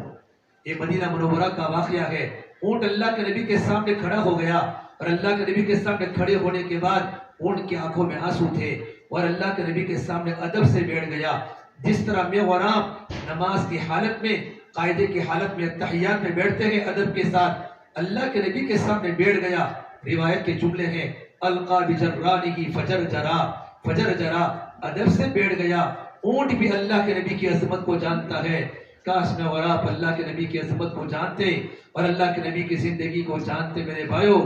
A: یہ مدینہ منورہ کا واقعہ ہے۔ اونٹ اللہ کے نبی کے سامنے کھڑا ہو گیا اور اللہ کے نبی کے سامنے کھڑے ہونے کے بعد اونٹ کی آنکھوں میں آنسو تھے اور اللہ کے نبی کے سامنے ادب سے بیٹھ گیا۔ جس طرح میں اور آپ نماز کی حالت میں، قاعدے کی حالت میں، تحیات میں بیٹھتے ہیں ادب کے ساتھ، اللہ کے نبی کے سامنے بیٹھ گیا۔ روایت کے جملے ہیں القا بجرانہ فجر جرا، فجر جرا، ادب سے بیٹھ گیا۔ اونٹ بھی اللہ کے نبی کی عظمت کو جانتا ہے۔ کاش میں اور آپ اللہ کے نبی کی عظمت کو جانتے اور اللہ کے نبی کی زندگی کو جانتے۔ میرے بھائیو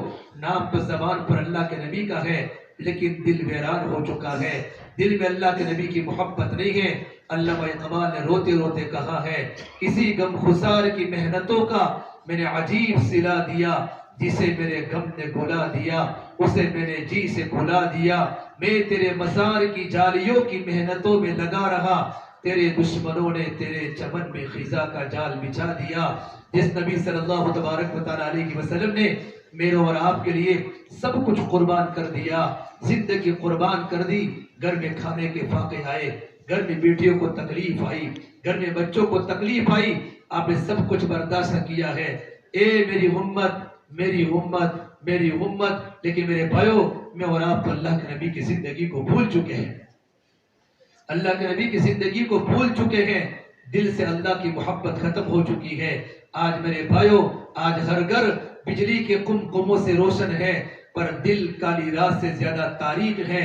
A: نام تو زبان پر اللہ کے نبی کا ہے لیکن دل ویران ہو چکا ہے۔ دل میں اللہ کے نبی کی محبت نہیں ہے۔ علامہ اقبال نے روتے روتے کہا ہے، کسی غم خسار کی محنتوں کا میں نے عجیب صلہ دیا، جسے میرے غم نے بھلا دیا اسے میں نے جی سے بھلا دیا۔ میں تیرے مزار کی جالیوں کی محنتوں میں لگا رہا، تیرے دشمنوں نے تیرے چمن میں خزاں کا جال بچھا دیا۔ جس نبی صلی اللہ تبارک و تعالیٰ علیہ وسلم نے میرے اور آپ کے لیے سب کچھ قربان کر دیا، زندگی قربان کر دی، گھر میں کھانے کے فاقے آئے، گھر میں بیٹیوں کو تکلیف آئی، گھر میں بچوں کو تکلیف آئی، آپ نے سب کچھ برداشت کیا ہے۔ اے میری امت، میری امت، میری امت، لیکن میرے بھائیو، میں اور آپ تو اللہ کے نبی کی زندگی کو بھول چکے ہیں، اللہ کے نبی کی زندگی کو بھول چکے ہیں، دل سے اللہ کی محبت ختم ہو چکی ہے۔ آج میرے بھائیو، آج ہر گھر بجلی کے قمقموں سے روشن ہے، پر دل کالی رات سے زیادہ تاریک ہے۔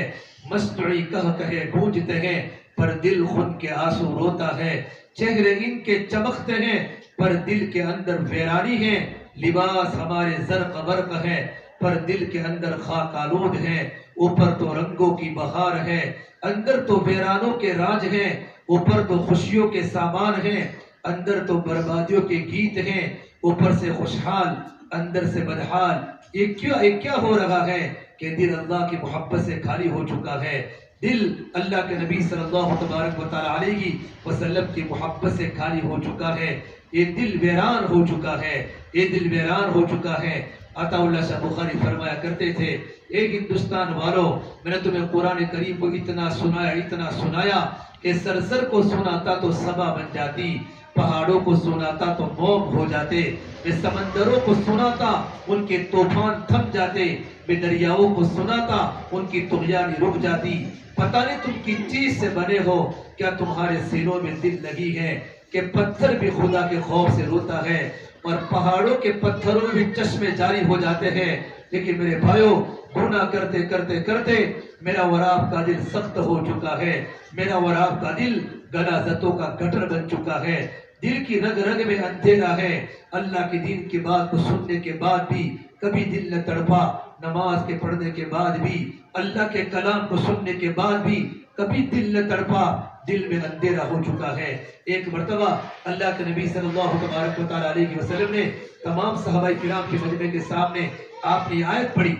A: مصنوعی کہے گونجتے ہیں، پر دل خون کے آنسو روتا ہے۔ چہرے ان کے چمکتے ہیں، پر دل کے اندر ویرانی ہے۔ لباس ہمارے زرق برق ہے، پر دل کے اندر خاک آلود ہے۔ اوپر تو رنگوں کی بہار ہے، اندر تو ویرانوں کے راج ہیں۔ اوپر تو خوشیوں کے سامان ہیں، اندر تو بربادیوں کے گیت ہیں۔ اوپر سے خوشحال، اندر سے بدحال۔ یہ کیا ہو رہا ہے کہ دل اللہ کی محبت سے خالی ہو چکا ہے، دل اللہ کے نبی صلی اللہ تبارک و تعالیٰ علیہ وسلم کی محبت سے خالی ہو چکا ہے۔ یہ دل ویران ہو چکا ہے، یہ دل ویران ہو چکا ہے۔ عطا اللہ شاہ بخاری فرمایا کرتے تھے، اے ہندوستان والوں، میں نے تمہیں قرآن کریم کو اتنا سنایا کہ سرسر کو سناتا تو سبا بن جاتی، پہاڑوں کو سناتا تو موم ہو جاتے، میں سمندروں کو سناتا ان کے طوفان تھم جاتے، میں دریاؤں کو سناتا ان کی طغیانی رک جاتی۔ پتہ نہیں تم کس چیز سے بنے ہو، کیا تمہارے سینوں میں دل لگی ہے کہ پتھر بھی خدا کے خوف سے روتا ہے اور پہاڑوں کے پتھروں میں بھی چشمے جاری ہو جاتے ہیں۔ لیکن میرے بھائیوں، گناہ کرتے کرتے کرتے میرا اور آپ کا دل سخت ہو چکا ہے، میرا اور آپ کا دل غلاظتوں کا گٹر بن چکا ہے، دل کی رگ رگ میں اندھیرا ہے۔ اللہ کے دین کی بات کو سننے کے بعد بھی کبھی دل نہ تڑپا، نماز کے پڑھنے کے بعد بھی، اللہ کے کلام کو سننے کے بعد بھی کبھی دل نہ تڑپا، دل میں اندھیرا ہو چکا ہے۔ ایک مرتبہ اللہ کے نبی صلی اللہ تبارک و تعالیٰ علیہ وسلم نے تمام صحابہ کرام کے مجمع کے سامنے آپ نے آیت پڑھی،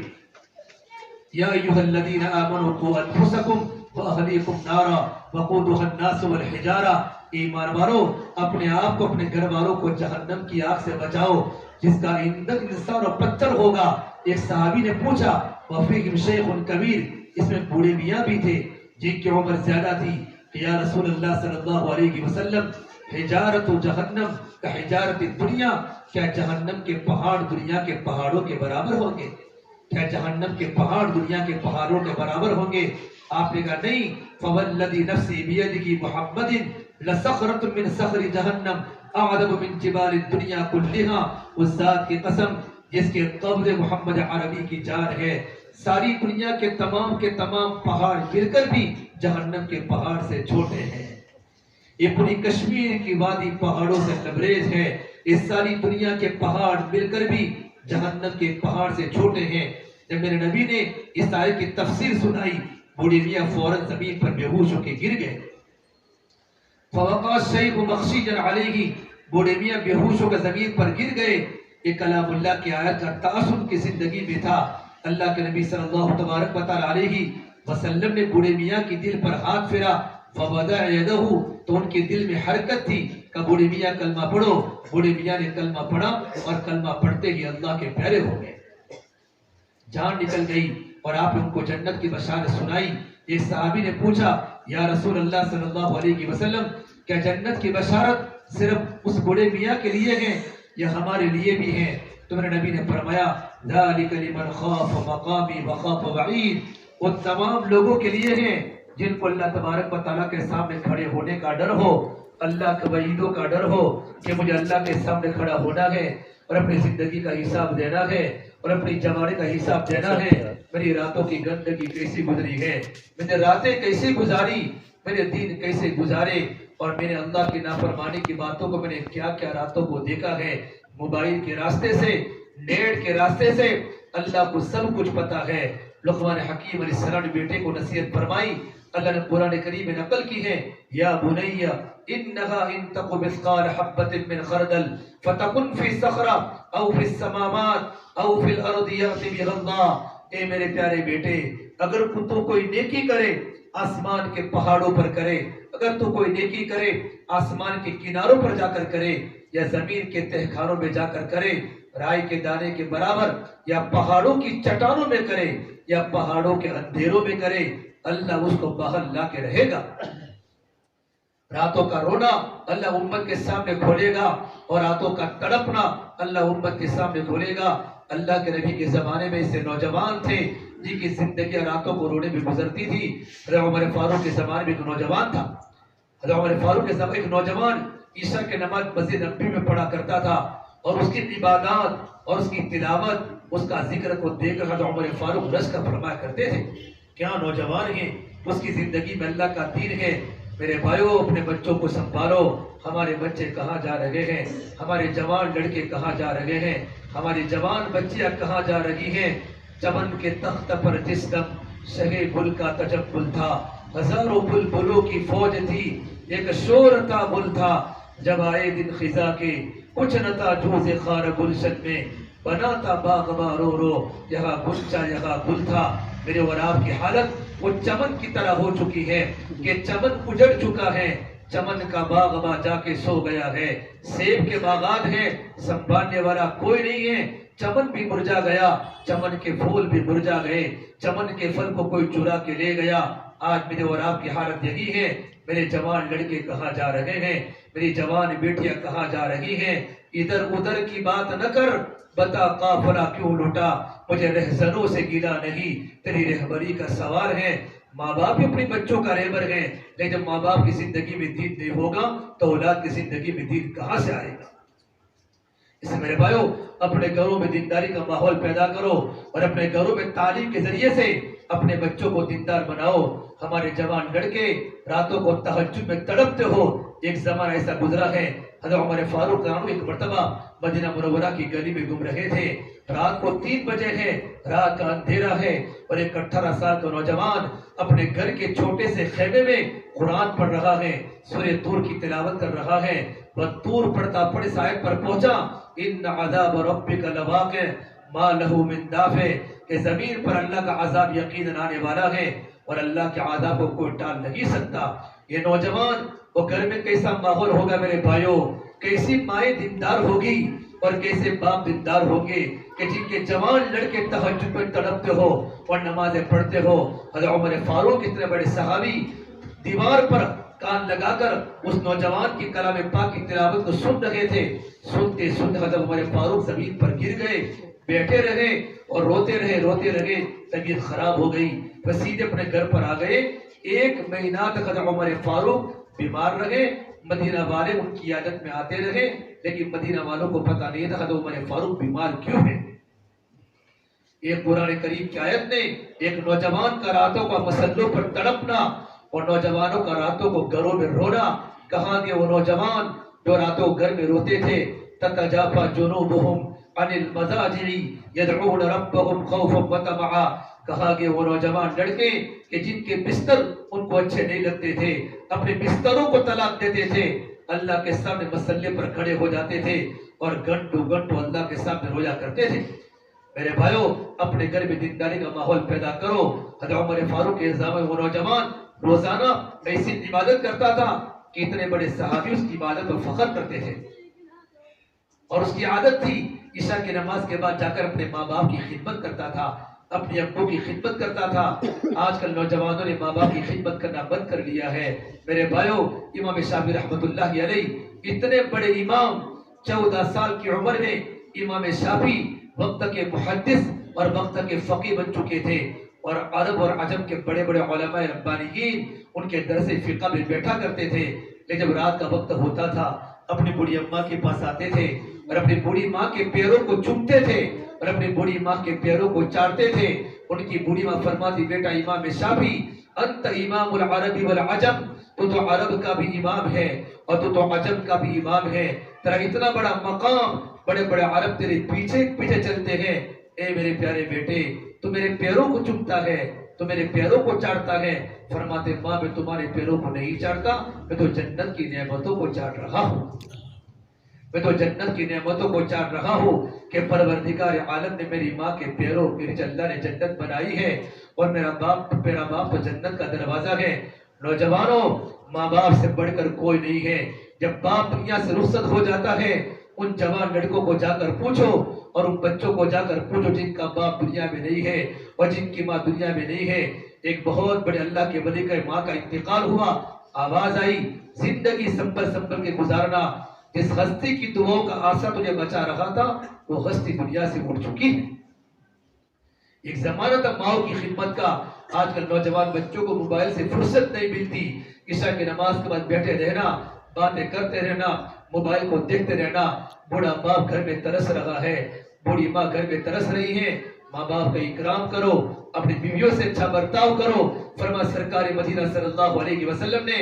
A: یا ایھا الذین آمنوا قوا انفسکم واہلیکم نارا وقودھا الناس والحجارہ، ایمان والو اپنے آپ کو، اپنے گھر والوں کو جہنم کی آگ سے بچاؤ جس کا ایندھن انسان اور پتھر ہوگا۔ ایک صحابی نے پوچھا، وفیہم شیخ کبیر، اس میں بوڑھے میاں بھی تھے جن کی عمر زیادہ تھی، یا رسول اللہ صلی اللہ علیہ وسلم، حجارت جہنم کا حجارت دنیا، کیا جہنم کے پہاڑ دنیا کے پہاڑوں کے برابر ہوں گے؟ کیا جہنم کے پہاڑ دنیا کے پہاڑوں کے برابر ہوں گے؟ آپ نے کہا نہیں، فوالذی نفسی بیدہ محمد لصخرۃ من صخر جہنم اعظم من جبال الدنیا کلھا، اس ذات کی قسم جس کے قبض محمد عربی کی جان ہے، ساری دنیا کے تمام پہاڑ مل کر بھی جہنم کے پہاڑ سے چھوٹے ہیں۔ یہ پوری کشمیر کی وادی پہاڑوں سے لبریز ہے، اس ساری دنیا کے پہاڑ مل کر بھی جہنم کے پہاڑ سے چھوٹے ہیں۔ جب میرے نبی نے اس آیت کی تفسیر سنائی، بوڑھی میاں فوراً زمین پر بےہوش ہو کے گر گئے۔ فوقع الشیخ مغشیا علیہ، بوڑھے میاں بےہوش ہو کر زمین پر گر گئے۔ یہ کلام اللہ کی آیت کا تاثر کی زندگی میں تھا۔ اللہ کے نبی صلی اللہ تبارک و تعالیٰ علیہ وسلم نے بوڑھے میاں کی دل پر ہاتھ پھیرا، فوضع یدہ، تو ان کے دل میں حرکت تھی کہ بوڑھے میاں کلمہ پڑھو۔ بوڑھے میاں نے کلمہ پڑھا اور کلمہ پڑھتے ہی اللہ کے پیارے ہو گئے، جان نکل گئی اور آپ نے ان کو جنت کی بشارت سنائی۔ ایک صحابی نے پوچھا، یا رسول اللہ صلی اللہ علیہ وسلم، کیا جنت کی بشارت صرف اس بوڑھے میاں کے لیے ہے یا ہمارے لیے بھی ہے؟ تو میرے نبی نے فرمایا، ذالک لمن خاف مقامی وخاف وعید، وہ تمام لوگوں کے لیے ہیں جن کو اللہ تبارک و تعالیٰ کے سامنے کھڑے ہونے کا ڈر ہو، اللہ کے وعیدوں کا ڈر ہو کہ مجھے اللہ کے سامنے کھڑا ہونا ہے اور اپنی زندگی کا حساب دینا ہے اور اپنی جوانی کا حساب دینا ہے۔ میری راتوں کی گندگی کیسی گزری ہے، میں نے راتیں کیسی گزاری، میرے دن کیسے گزارے، اور میں نے اللہ کی نافرمانی کی باتوں کو، میں نے کیا کیا راتوں کو دیکھا ہے، موبائل کے راستے سے، نیٹ کے راستے سے، اللہ کو سب کچھ پتا ہے۔ لقمان حکیم علیہ السلام نے بیٹے کو نصیحت فرمائی، اللہ نے قرآن کریم میں نقل کی ہے، یا بنی انہا ان تق مثقال حبۃ من خردل فتکن فی صخرہ او فی السماوات او فی الارض یأتی بها اللہ۔ اے میرے پیارے بیٹے، اگر تو کوئی نیکی کرے آسمان کے پہاڑوں پر کرے، اگر تو کوئی نیکی کرے آسمان کے کناروں پر جا کر کرے، یا زمین کے تہ خانوں میں جا کر کرے، رائے کے دانے کے برابر، یا پہاڑوں کی چٹانوں میں کرے، یا پہاڑوں کے اندھیروں میں کرے، اللہ اس کو باہر لا کے رہے گا۔ راتوں کا رونا اللہ امت کے سامنے کھولے گا، اور راتوں کا تڑپنا اللہ امت کے سامنے کھولے گا۔ اللہ کے نبی کے زمانے میں ایسے نوجوان تھے جن کی زندگی راتوں کو رونے میں گزرتی تھی۔ حضرت عمر فاروق کے زمانے میں ایک نوجوان تھا، حضرت عمر فاروق کے زمانے ایک نوجوان عشاء کے نماز مسجد نبوی میں پڑھا کرتا تھا، اور اس کی عبادات اور اس کی تلاوت، اس کا ذکر کو دیکھ کر حضرت عمر فاروق رشک فرمایا کرتے تھے، کیا نوجوان ہیں، اس کی زندگی میں اللہ کا دین ہے۔ میرے بھائیو، اپنے بچوں کو سنبھالو، ہمارے بچے کہاں جا رہے ہیں، ہمارے جوان لڑکے کہاں جا رہے ہیں، ہماری جوان بچیاں کہاں جا رہی ہیں۔ چمن کے تخت پر جس دم شہ گل کا تجمل تھا، ہزاروں بلبلوں کی فوج تھی، ایک شور تھا گل تھا، جب آئے دن خزاں کے کچھ نہ تھا جوز خار گلشن میں، بنا تھا باغ رو رو، یہاں گلچا یہاں گل تھا۔ میرے اور آپ کی حالت وہ چمن کی طرح ہو چکی ہے کہ چمن اجڑ چکا ہے، چمن کا باغ جا کے سو گیا ہے، سیب کے باغات ہیں، سنبھالنے والا کوئی نہیں ہے، چمن بھی مرجھا گیا، چمن کے پھول بھی مرجھا گئے، چمن کے پھل کو کوئی چرا کے لے گیا۔ آج میرے اور آپ کی حالت یہی ہے، میرے جوان لڑکے کہاں جا رہے ہیں، میری جوان بیٹیاں کہاں جا رہی ہیں۔ ادھر ادھر کی بات نہ کر، بتا قافلہ کیوں لٹا، مجھے رہزنوں سے گیلا نہیں، تیری رہبری کا سوال ہے۔ ماں باپ بھی اپنے بچوں کا رہبر ہیں، لیکن جب ماں باپ کی زندگی میں دین نہیں ہوگا تو اولاد کی زندگی میں دین کہاں سے آئے گا؟ اس میرے بھائیو، اپنے گھروں میں دینداری کا ماحول پیدا کرو، اور اپنے گھروں میں تعلیم کے ذریعے سے اپنے بچوں کو دیندار بناؤ۔ ہمارے جوان لڑکے راتوں کو تہجد میں تڑپتے ہو۔ ایک زمانہ ایسا گزرا ہے، حضرت عمر فاروق ایک مرتبہ مدینہ منورہ کی گلی میں گھوم رہے تھے، رات کو 3 بجے ہے، رات کا اندھیرا ہے، اور ایک 18 سال کا نوجوان اپنے گھر کے چھوٹے سے خیمے میں قرآن پڑھ رہا ہے، سورہ طور کی تلاوت کر رہا ہے۔ وہ طور پڑھتا پڑھ اس آیت پر پہنچا، ان عذاب ربک لواقع ما لہ من دافع، کہ زمین پر اللہ کا عذاب یقیناً آنے والا ہے، اور اللہ کے عذاب کو کوئی ٹال نہیں سکتا۔ یہ نوجوان، وہ گھر میں کیسا ماحول ہوگا میرے بھائیوں، کیسی مائیں دیندار ہوگی اور کیسے باپ دیندار ہوں گے کہ جن کے جوان لڑکے تہجد میں تڑپتے ہو اور نمازیں پڑھتے ہو۔ حضرت عمر فاروق اتنے بڑے صحابی دیوار پر کان لگا کر اس نوجوان کی کلام پاک کی تلاوت کو سن رہے تھے۔ سنتے سنتے حضرت عمر فاروق زمین پر گر گئے، بیٹھے رہے اور روتے رہے، طبیعت خراب ہو گئی، وہ سیدھے اپنے گھر پر آ گئے۔ 1 مہینہ تک حضرت عمر فاروق بیمار رہے، مدینہ والے ان کی عادت میں آتے رہے، لیکن مدینہ والوں کو پتہ نہیں تھا حضرت عمر فاروق بیمار کیوں ہے۔ ایک قرآن کریم کی آیت نے ایک نوجوان کا راتوں کا مسلوں پر تڑپنا اور نوجوانوں کا راتوں کو گھروں میں رونا، کہاں کے وہ نوجوان جو راتوں گھر میں روتے تھے، تتجافا جنوبہم عن المضاجع یدعون ربہم خوفا وطمعا، کہاں گے وہ نوجوان لڑکے کہ جن کے بستر ان کو اچھے نہیں لگتے تھے، اپنے بستروں کو طلاق دیتے تھے، اللہ کے سامنے مسلے پر کھڑے ہو جاتے تھے اور گھنٹوں اللہ کے سامنے رویا کرتے تھے۔ میرے بھائیو، اپنے گھر میں دینداری کا ماحول پیدا کرو۔ حضرت عمر فاروق کے الزام میں وہ نوجوان روزانہ ایسی عبادت کرتا تھا کہ اتنے بڑے صحابی اس کی عبادت پر فخر کرتے تھے، اور اس کی عادت تھی عشاء کی نماز کے بعد جا کر اپنے ماں باپ کی خدمت کرتا تھا، اپنے ابو کی خدمت کرتا تھا۔ آج کل نوجوانوں نے ماں باپ کی خدمت کرنا بند کر لیا ہے۔ میرے بھائیو، امام شافعی رحمۃ اللہ علیہ اتنے بڑے امام، 14 سال کی عمر میں امام شافعی وقت کے محدث اور وقت کے فقیہ بن چکے تھے، اور عرب اور عجم کے بڑے بڑے علماء ربانیین ان کے درس فقہ میں بیٹھا کرتے تھے۔ لیکن جب رات کا وقت ہوتا تھا اپنی بوڑھی اماں کے پاس آتے تھے اور اپنی بوڑھی ماں کے پیروں کو چومتے تھے اور اپنی بوڑھی ماں کے پیروں کو چاٹتے تھے۔ ان کی بوڑھی ماں فرماتی، بیٹا امام شافعی انت امام العرب والعجم، تو عرب کا بھی امام ہے اور تو عجم کا بھی امام ہے، تیرا اتنا بڑا مقام، بڑے بڑے عرب تیرے پیچھے پیچھے چلتے ہیں، اے میرے پیارے بیٹے تو میرے پیروں کو چومتا ہے، تو میرے پیروں کو چاٹتا ہے. فرماتے ماں میں تمہارے پیروں کو نہیں چاٹتا, میں تو جنت کی نعمتوں کو چاٹ رہا ہوں, میں تو جنت کی نعمتوں کو چاٹ رہا ہوں کہ پروردگار عالم نے میری ماں کے پیروں میری اللہ نے جنت بنائی ہے, اور میرا باپ تو جنت کا دروازہ ہے. نوجوانوں, ماں باپ سے بڑھ کر کوئی نہیں ہے. جب باپ دنیا سے رخصت ہو جاتا ہے, ان جوان لڑکوں کو جا کر پوچھو اور ان بچوں کو جا کر پوچھو جن کا باپ دنیا میں نہیں ہے اور جن کی ماں دنیا میں نہیں ہے. ایک بہت بڑے اللہ کے ولی کا ماں کا انتقال ہوا, آواز آئی زندگی سنبھل کے گزارنا, جس ہستی کی دعاؤں کا آسا تجھے بچا رہا تھا وہ ہستی دنیا سے اٹھ چکی ہے. ایک زمانہ تھا ماؤں کی خدمت کا. آج کل نوجوان بچوں کو موبائل سے فرصت نہیں ملتی. عشاء کی نماز کے بعد بیٹھے رہنا, باتیں کرتے رہنا, موبائل کو دیکھتے رہنا. بوڑھا باپ گھر میں ترس رہا ہے, بوڑھی ماں گھر میں ترس رہی ہے. ماں باپ کا اکرام کرو, اپنی بیویوں سے اچھا برتاؤ کرو. فرما سرکار مدینہ صلی اللہ علیہ وسلم نے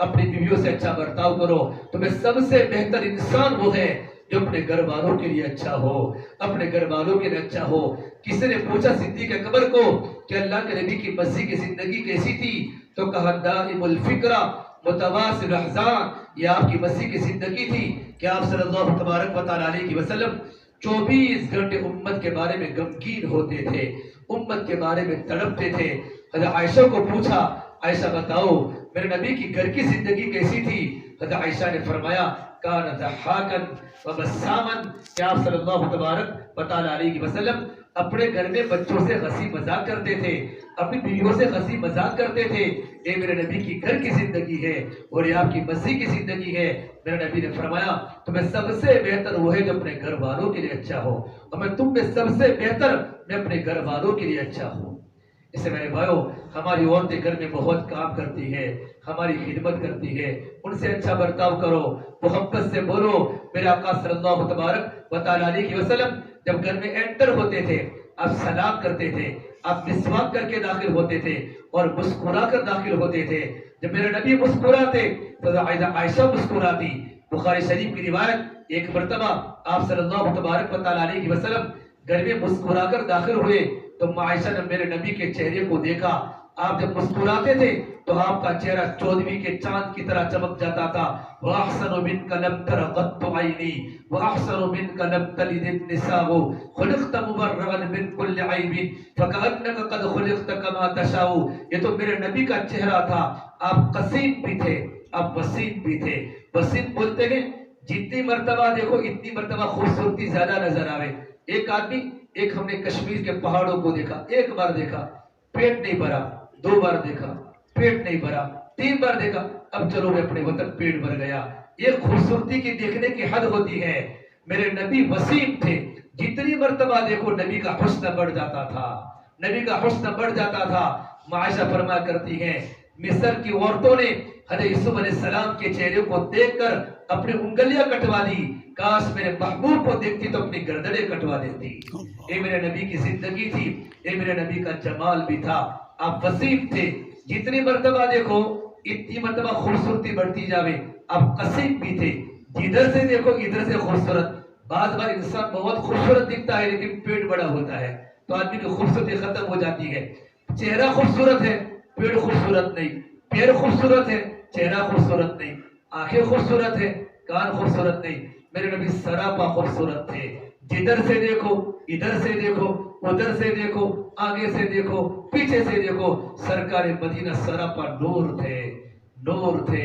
A: اپنی بیویوں سے اچھا برتاؤ کرو. تمہیں سب سے بہتر انسان وہ ہے جو اپنے گھر والوں کے لیے اچھا ہو, اپنے گھر والوں کے لیے اچھا ہو. کسی نے پوچھا صدیق اکبر کو کہ اللہ کے نبی کی مسیح کی زندگی کیسی تھی, تو کہا دائم الفکرہ متواصل الاحزان, یہ آپ کی مسیح کی زندگی تھی کہ آپ صلی اللہ تبارک و تعالی علیہ وسلم 24 گھنٹے امت کے بارے میں غمگین ہوتے تھے, امت کے بارے میں تڑپتے تھے. حضرت عائشہ کو پوچھا, عائشہ بتاؤ میرے نبی کی گھر کی زندگی کیسی تھی؟ حضرت عائشہ نے فرمایا کان ضحاکا وبساما, کہ آپ صلی اللہ تبارک و تعالی علیہ وسلم اپنے گھر میں بچوں سے ہنسی مذاق کرتے تھے, اپنی بیویوں سے ہنسی مذاق کرتے تھے. یہ میرے نبی کی گھر کی زندگی ہے اور یہ آپ کی مسیح کی زندگی ہے. میرے نبی نے فرمایا تمہیں سب سے بہتر وہ ہے جو اپنے گھر والوں کے لیے اچھا ہو, اور میں تم میں سب سے بہتر میں اپنے گھر والوں کے لیے اچھا ہوں. اس سے میرے بھائیوں, ہماری عورتیں گھر میں بہت کام کرتی ہے, ہماری خدمت کرتی ہے, ان سے اچھا برتاؤ کرو, محبت سے بولو. میرے آقا صلی اللہ تبارک و تعالی علیہ وسلم جب گھر میں انٹر ہوتے تھے آپ سلام کرتے تھے, آپ مسواک کر کے داخل ہوتے تھے اور مسکرا کر داخل ہوتے تھے. جب میرے نبی مسکراتے تو عائشہ مسکراتی. بخاری شریف کی روایت, ایک مرتبہ آپ صلی اللہ تبارک و تعالی علیہ وسلم گھر میں مسکرا کر داخل ہوئے تو عائشہ نے میرے نبی کے چہرے کو دیکھا. آپ جب مسکراتے تھے تو آپ کا چہرہ 14ویں کے چاند کی طرح چمک جاتا تھا. وَأَحْسَنُ مِنْكَ لَمْ تَرَ قَطُّ عَيْنِي وَأَحْسَنُ مِنْكَ لَمْ تَلِدِ النِّسَاءُ خُلِقْتَ مُبَرَّأً مِنْ كُلِّ عَيْبٍ فَكَأَنَّكَ قَدْ خُلِقْتَ كَمَا تَشَاءُ. یہ تو میرے نبی کا چہرہ تھا. آپ قصیم بھی تھے, آپ وسیم بھی تھے. وسیم بولتے ہیں جتنی مرتبہ دیکھو اتنی مرتبہ خوبصورتی زیادہ نظر آئے. ایک آدمی, ایک ہم نے کشمیر کے پہاڑوں کو دیکھا, ایک بار دیکھا پیٹ نہیں بھرا, 2 بار دیکھا پیٹ نہیں بھرا, 3 بار دیکھا اب چلو میں اپنے وطن پیٹ بھر گیا. یہ خوبصورتی کی دیکھنے کی حد ہوتی ہے. میرے نبی وسیم تھے, جتنی مرتبہ دیکھو نبی کا حسن بڑھ جاتا تھا, نبی کا حسن بڑھ جاتا تھا. عائشہ فرما کرتی ہیں مصر کی عورتوں نے حضرت یوسف علیہ السلام کے چہرے کو دیکھ کر اپنی انگلیاں کٹوا دی. کاش میرے محبوب کو دیکھتی تو اپنی گردنیں کٹوا دیتی. یہ میرے نبی کی زندگی تھی, یہ میرے نبی کا جمال بھی تھا. آپ وسیم تھے, جتنی مرتبہ دیکھو اتنی مرتبہ خوبصورتی بڑھتی جاوے. آپ قصیم بھی تھے, جدھر سے دیکھو ادھر سے خوبصورت. بعض بار انسان بہت خوبصورت دکھتا ہے لیکن پیٹ بڑا ہوتا ہے تو آدمی کی خوبصورتی ختم ہو جاتی ہے. چہرہ خوبصورت ہے, پیٹ خوبصورت نہیں. پیر خوبصورت ہے, چہرہ خوبصورت نہیں. آنکھیں خوبصورت ہے, کان خوبصورت نہیں. میرے نبی سراپا خوبصورت تھے. جدھر سے دیکھو ادھر سے دیکھو ادھر سے دیکھو آگے سے دیکھو پیچھے سے دیکھو, سرکار مدینہ سراپا نور تھے, نور تھے,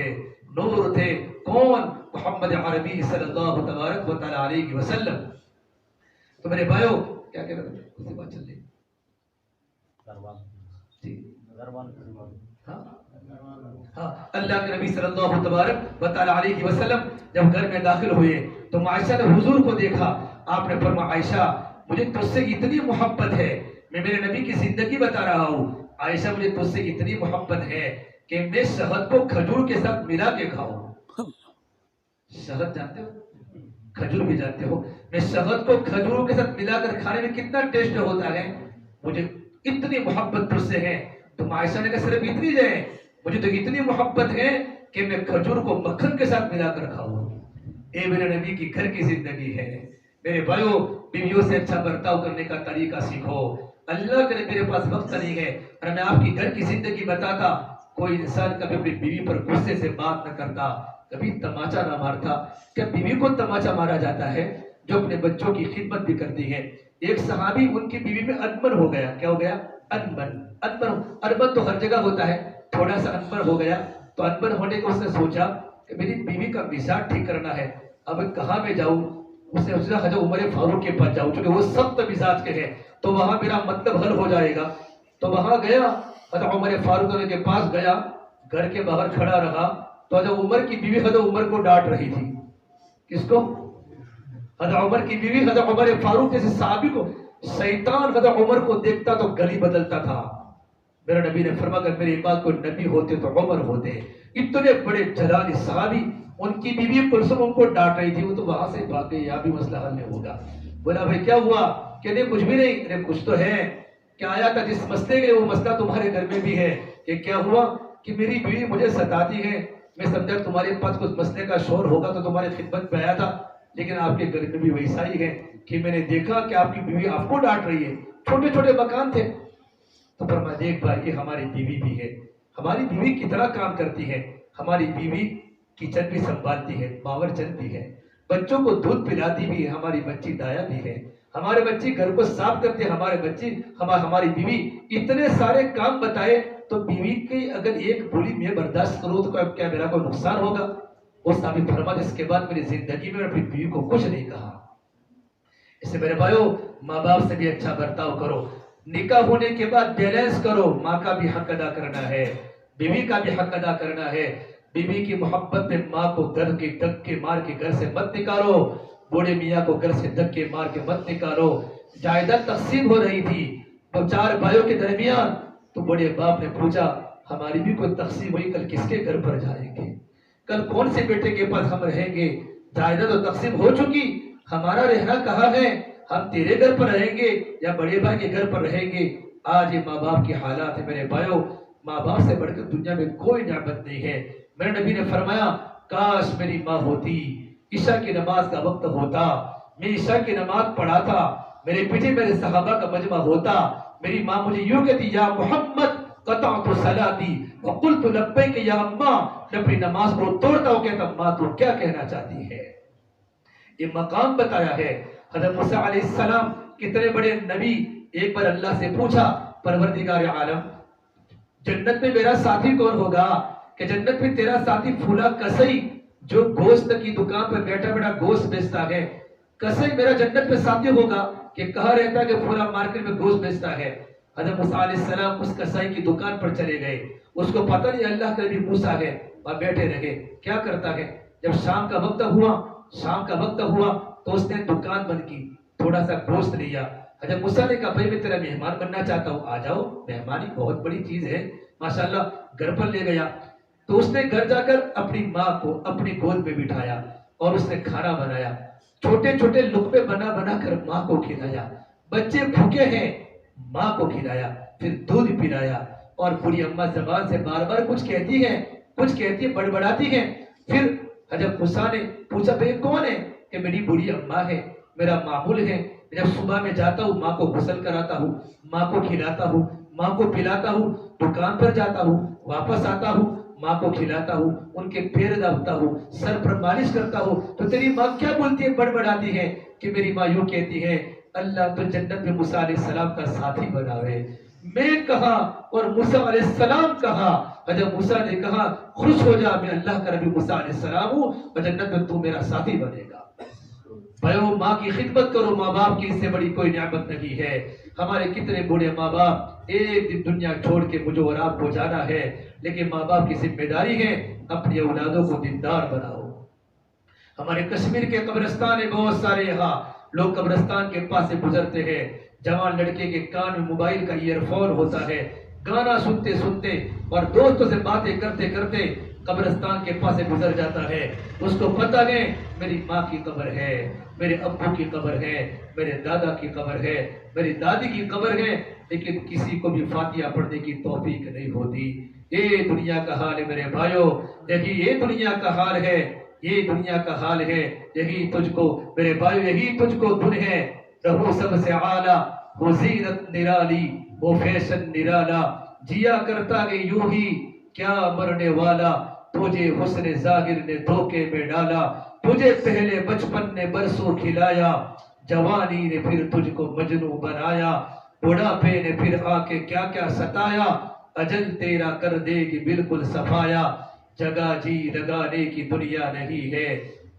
A: نور تھے. کون؟ محمد عربی صلی اللہ تبارک و تعالی علیہ وسلم. تو میرے بھائیو کیا کہہ رہے تھے, اسی بات چل رہی ہاں. اللہ کے نبی صلی اللہ تبارک و تعالی علیہ وسلم جب گھر میں داخل ہوئے تو عائشہ نے حضور کو دیکھا. آپ نے فرمایا عائشہ مجھے تجھ سے اتنی محبت ہے, میں میرے نبی کی زندگی بتا رہا ہوں. عائشہ مجھے تجھ سے اتنی محبت ہے کہ میں شہد کو کھجور کے ساتھ ملا کے کھاؤں. شہد جانتے ہو, کھجور بھی جانتے ہو. میں شہد کو کھجور کے ساتھ ملا کر کھانے میں کتنا ٹیسٹ ہوتا ہے. مجھے اتنی محبت تجھ سے ہے. تو عائشہ نے کہا صرف اتنی ہے, مجھے تو اتنی محبت ہے کہ میں کھجور کو مکھن کے ساتھ ملا کر کھاؤں. یہ میرے نبی کی گھر کی زندگی ہے. میرے بھائیوں بیویوں سے اچھا برتاؤ کرنے کا طریقہ سیکھو. اللہ کے میرے پاس وقت نہیں ہے، اور میں آپ کی گھر کی زندگی بتاتا، کوئی انسان کبھی اپنی بیوی پر غصے سے بات نہ کرتا، کبھی تماچا نہ مارتا۔ کیا بیوی کو تماچا مارا جاتا ہے جو اپنے بچوں کی خدمت بھی کرتی ہے؟ ایک صحابی ان کی بیوی میں انبن ہو گیا، کیا ہو گیا؟ انبن تو ہر جگہ ہوتا ہے، تھوڑا سا انبن ہو گیا، تو انبن ہونے کو اس نے سوچا کہ میری بیوی کا مزاج ٹھیک کرنا ہے، اب کہاں میں جاؤں؟ اس نے سوچا حضرت عمر فاروق کے پاس جاؤں، چونکہ وہ سخت مزاج کے ہیں تو وہاں میرا مطلب حل ہو جائے گا۔ تو وہاں گیا، حضرت عمر فاروق کے پاس گیا، گھر کے باہر کھڑا رہا، تو حضرت عمر کی بیوی حضرت عمر کو ڈانٹ رہی تھی۔ کس کو؟ حضرت عمر کی بیوی حضرت عمر فاروق جیسے صحابی کو۔ شیطان حضرت عمر کو دیکھتا تو گلی بدلتا تھا۔ میرا نبی نے فرمایا کہ میرے بعد کوئی نبی ہوتے تو عمر ہوتے۔ اتنے بڑے جلالی صحابی، ان کی بیوی کلثوم ان کو ڈانٹ رہی تھی، وہ تو وہاں سے بھاگ گئی، یہاں بھی مسئلہ حل نہیں ہوگا۔ بولا بھائی کیا ہوا؟ کہ نہیں کچھ بھی نہیں۔ ارے کچھ تو ہے، کیا آیا تھا جس مسئلے کے وہ مسئلہ تمہارے گھر میں بھی ہے۔ کہ کیا ہوا؟ کہ میری بیوی مجھے ستاتی ہے، میں سمجھا تمہارے پاس کچھ مسئلے کا شور ہوگا تو تمہاری خدمت میں آیا تھا، لیکن آپ کے گھر میں بھی ویسا ہی ہے کہ میں نے دیکھا کہ آپ کی بیوی آپ کو ڈانٹ رہی ہے۔ چھوٹے چھوٹے مکان تھے، تو فرمایا دیکھ بھائی یہ ہماری بیوی بھی ہے، ہماری بیوی کتنا کام کرتی ہے، ہماری بیوی کچن بھی سنبھالتی ہے، باورچن بھی ہے، بچوں کو دودھ پلاتی بھی ہے، ہماری بچی دایا بھی ہے، ہمارے بچی گھر کو صاف کرتے ہیں، ہماری بیوی اتنے سارے کام بتائے، تو بیوی کی اگر ایک بولی میں برداشت کروں تو کیا میرا کوئی نقصان ہوگا؟ وہ ثابت فرما اس کے بعد میری زندگی میں اپنی بیوی کو کچھ نہیں کہا۔ اس سے میرے بھائیو، ماں باپ سے بھی اچھا برتاؤ کرو، نکاح ہونے کے بعد بیلنس کرو، ماں کا بھی حق ادا کرنا ہے، بیوی کا بھی حق ادا کرنا ہے۔ بیوی کی محبت میں ماں کو گھر کے دھکے مار کے گھر سے مت نکالو، بوڑھے میاں کو گھر سے دھکے مار کے مت نکالو۔ جائیداد تقسیم ہو رہی تھی تو 4 بھائیوں کے درمیان، تو بڑے باپ نے پوچھا ہماری بھی کوئی تقسیم ہوئی، کل کس کے گھر پر جائیں گے، کل کون سے بیٹے کے پاس ہم رہیں گے؟ جائیداد تو تقسیم ہو چکی، ہمارا رہنا کہاں ہے؟ ہم تیرے گھر پر رہیں گے یا بڑے بھائی کے گھر پر رہیں گے؟ آج یہ ماں باپ کی حالات ہے میرے بھائیوں۔ ماں باپ سے بڑھ کر دنیا میں کوئی نعمت نہیں ہے۔ میرے نبی نے فرمایا کاش میری ماں ہوتی، عشاء کی نماز کا وقت ہوتا، میں عشاء کی نماز پڑھاتا، میرے پیچھے میرے صحابہ کا مجمع ہوتا، میری ماں مجھے یوں کہتی یا محمد قطعت صلاتی وقلت لبیک یا اماں، میں اپنی نماز کو توڑتا ہوں، کہتا ماں تو کیا کہنا چاہتی ہے؟ یہ مقام بتایا ہے۔ حضرت موسیٰ علیہ السلام کتنے بڑے نبی، ایک بار اللہ سے پوچھا پروردگار عالم جنت میں میرا ساتھی کون ہوگا؟ کہ جنت میں تیرا ساتھی پھولا کسائی جو گوشت کی دکان پر بیٹھا بیٹھا گوشت بیچتا ہے، کسائی میرا جنت میں ساتھی ہوگا؟ کہ کہاں رہتا ہے؟ کہ پھولا مارکیٹ میں گوشت بیچتا ہے۔ حضرت موسیٰ علیہ السلام اس کسائی کی دکان پر چلے گئے، اس کو پتہ نہیں اللہ کا نبی موسیٰ ہے، وہاں بیٹھے رہے۔ کیا کرتا ہے؟ جب شام کا وقت ہوا تو اس نے دکان بند کی، تھوڑا سا گوشت لیا۔ حضرت موسیٰ نے کہا بھائی میں تیرا مہمان بننا چاہتا ہوں، آ جاؤ، مہمانی بہت بڑی چیز ہے، ماشاءاللہ۔ گھر پر لے گیا تو اس نے گھر جا کر اپنی ماں کو اپنی گود میں بٹھایا اور اس نے کھانا بنایا، چھوٹے چھوٹے لقمے بنا بنا کر ماں کو کھلایا، بچے بھوکے ہیں ماں کو کھلایا، پھر دودھ پلایا، اور بوڑھی اماں زبان سے بار بار کچھ کہتی ہے بڑبڑاتی ہے۔ پھر حضرت موسیٰ نے پوچھا بھئی کون ہے؟ کہ میری بوڑھی اماں ہے، میرا معمول ہے، جب صبح میں جاتا ہوں ماں کو غسل کراتا ہوں، ماں کو کھلاتا ہوں، ماں کو پلاتا ہوں، دکان پر جاتا ہوں، واپس آتا ہوں، ماں کو کھلاتا ہوں، ان کے پیر دباتا ہوں، سر پر مالش کرتا ہوں۔ تو تیری ماں کیا بولتی ہے، بڑبڑاتی ہے؟ کہ میری ماں یوں کہتی ہے اللہ تو جنت میں موسیٰ علیہ السلام کا ساتھی بناوے۔ میں کہا اور موسیٰ علیہ السلام کہا؟ حضرت موسیٰ نے کہا خوش ہو جا، میں اللہ کا نبی موسیٰ علیہ السلام ہوں اور جنت میں تو میرا ساتھی بنے گا۔ بھائیو ماں کی خدمت کرو، ماں باپ کی اس سے بڑی کوئی نعمت نہیں ہے۔ ہمارے کتنے بوڑھے ماں باپ، ایک دن دنیا چھوڑ کے مجھے اور آپ کو جانا ہے، لیکن ماں باپ کی ذمہ داری ہے اپنی اولادوں کو دیندار بناؤ۔ ہمارے کشمیر کے قبرستان ہیں بہت سارے، یہاں لوگ قبرستان کے پاس سے گزرتے ہیں، جوان لڑکے کے کان میں موبائل کا ایئر فون ہوتا ہے، گانا سنتے سنتے اور دوستوں سے باتیں کرتے کرتے قبرستان کے پاس سے گزر جاتا ہے۔ اس کو پتہ ہے میری ماں کی قبر ہے، میرے ابو کی قبر ہے، میرے دادا کی قبر ہے، میری دادی کی قبر ہے، لیکن کسی کو بھی فاتحہ پڑھنے کی توفیق نہیں ہوتی۔ یہ دنیا کا حال ہے میرے بھائیوں، یہ دنیا کا حال ہے، یہ دنیا کا حال ہے۔ یہی تجھ کو میرے بھائی، یہی تجھ کو دن ہے، رہو سب سے اعلیٰ وہ زینت نرالی وہ فیشن نرالا، جیا کرتا کہ یوں ہی کیا مرنے والا، تجھے حسن ظاہر نے دھوکے میں ڈالا، تجھے پہلے بچپن نے برسوں کھلایا، جوانی نے پھر تجھ کو مجنوں بنایا، بڑھاپے نے پھر آ کے کیا کیا ستایا، اجل تیرا کر دے گی بالکل صفایا، جگہ جی لگانے کی دنیا نہیں ہے،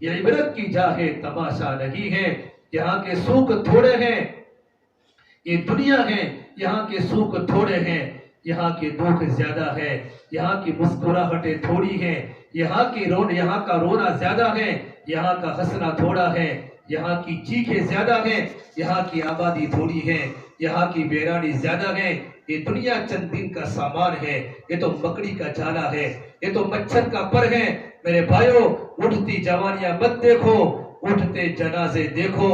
A: یہ عبرت کی جا ہے تماشا نہیں ہے، یہاں کے سوکھ تھوڑے ہیں، یہ دنیا ہے یہاں کے سوکھ تھوڑے ہیں، یہاں کے دکھ زیادہ ہے، یہاں کی مسکراہٹیں تھوڑی ہیں، یہاں کا رونا زیادہ ہے، یہاں کا ہنسنا تھوڑا ہے، یہاں کی چیخیں زیادہ ہیں، یہاں کی آبادی تھوڑی ہے، یہاں کی ویرانی زیادہ ہے، یہ دنیا چند دن کا سامان ہے، یہ تو مکڑی کا جالا ہے، یہ تو مچھر کا پر ہے، میرے بھائیو اٹھتی جوانیاں مت دیکھو، اٹھتے جنازے دیکھو،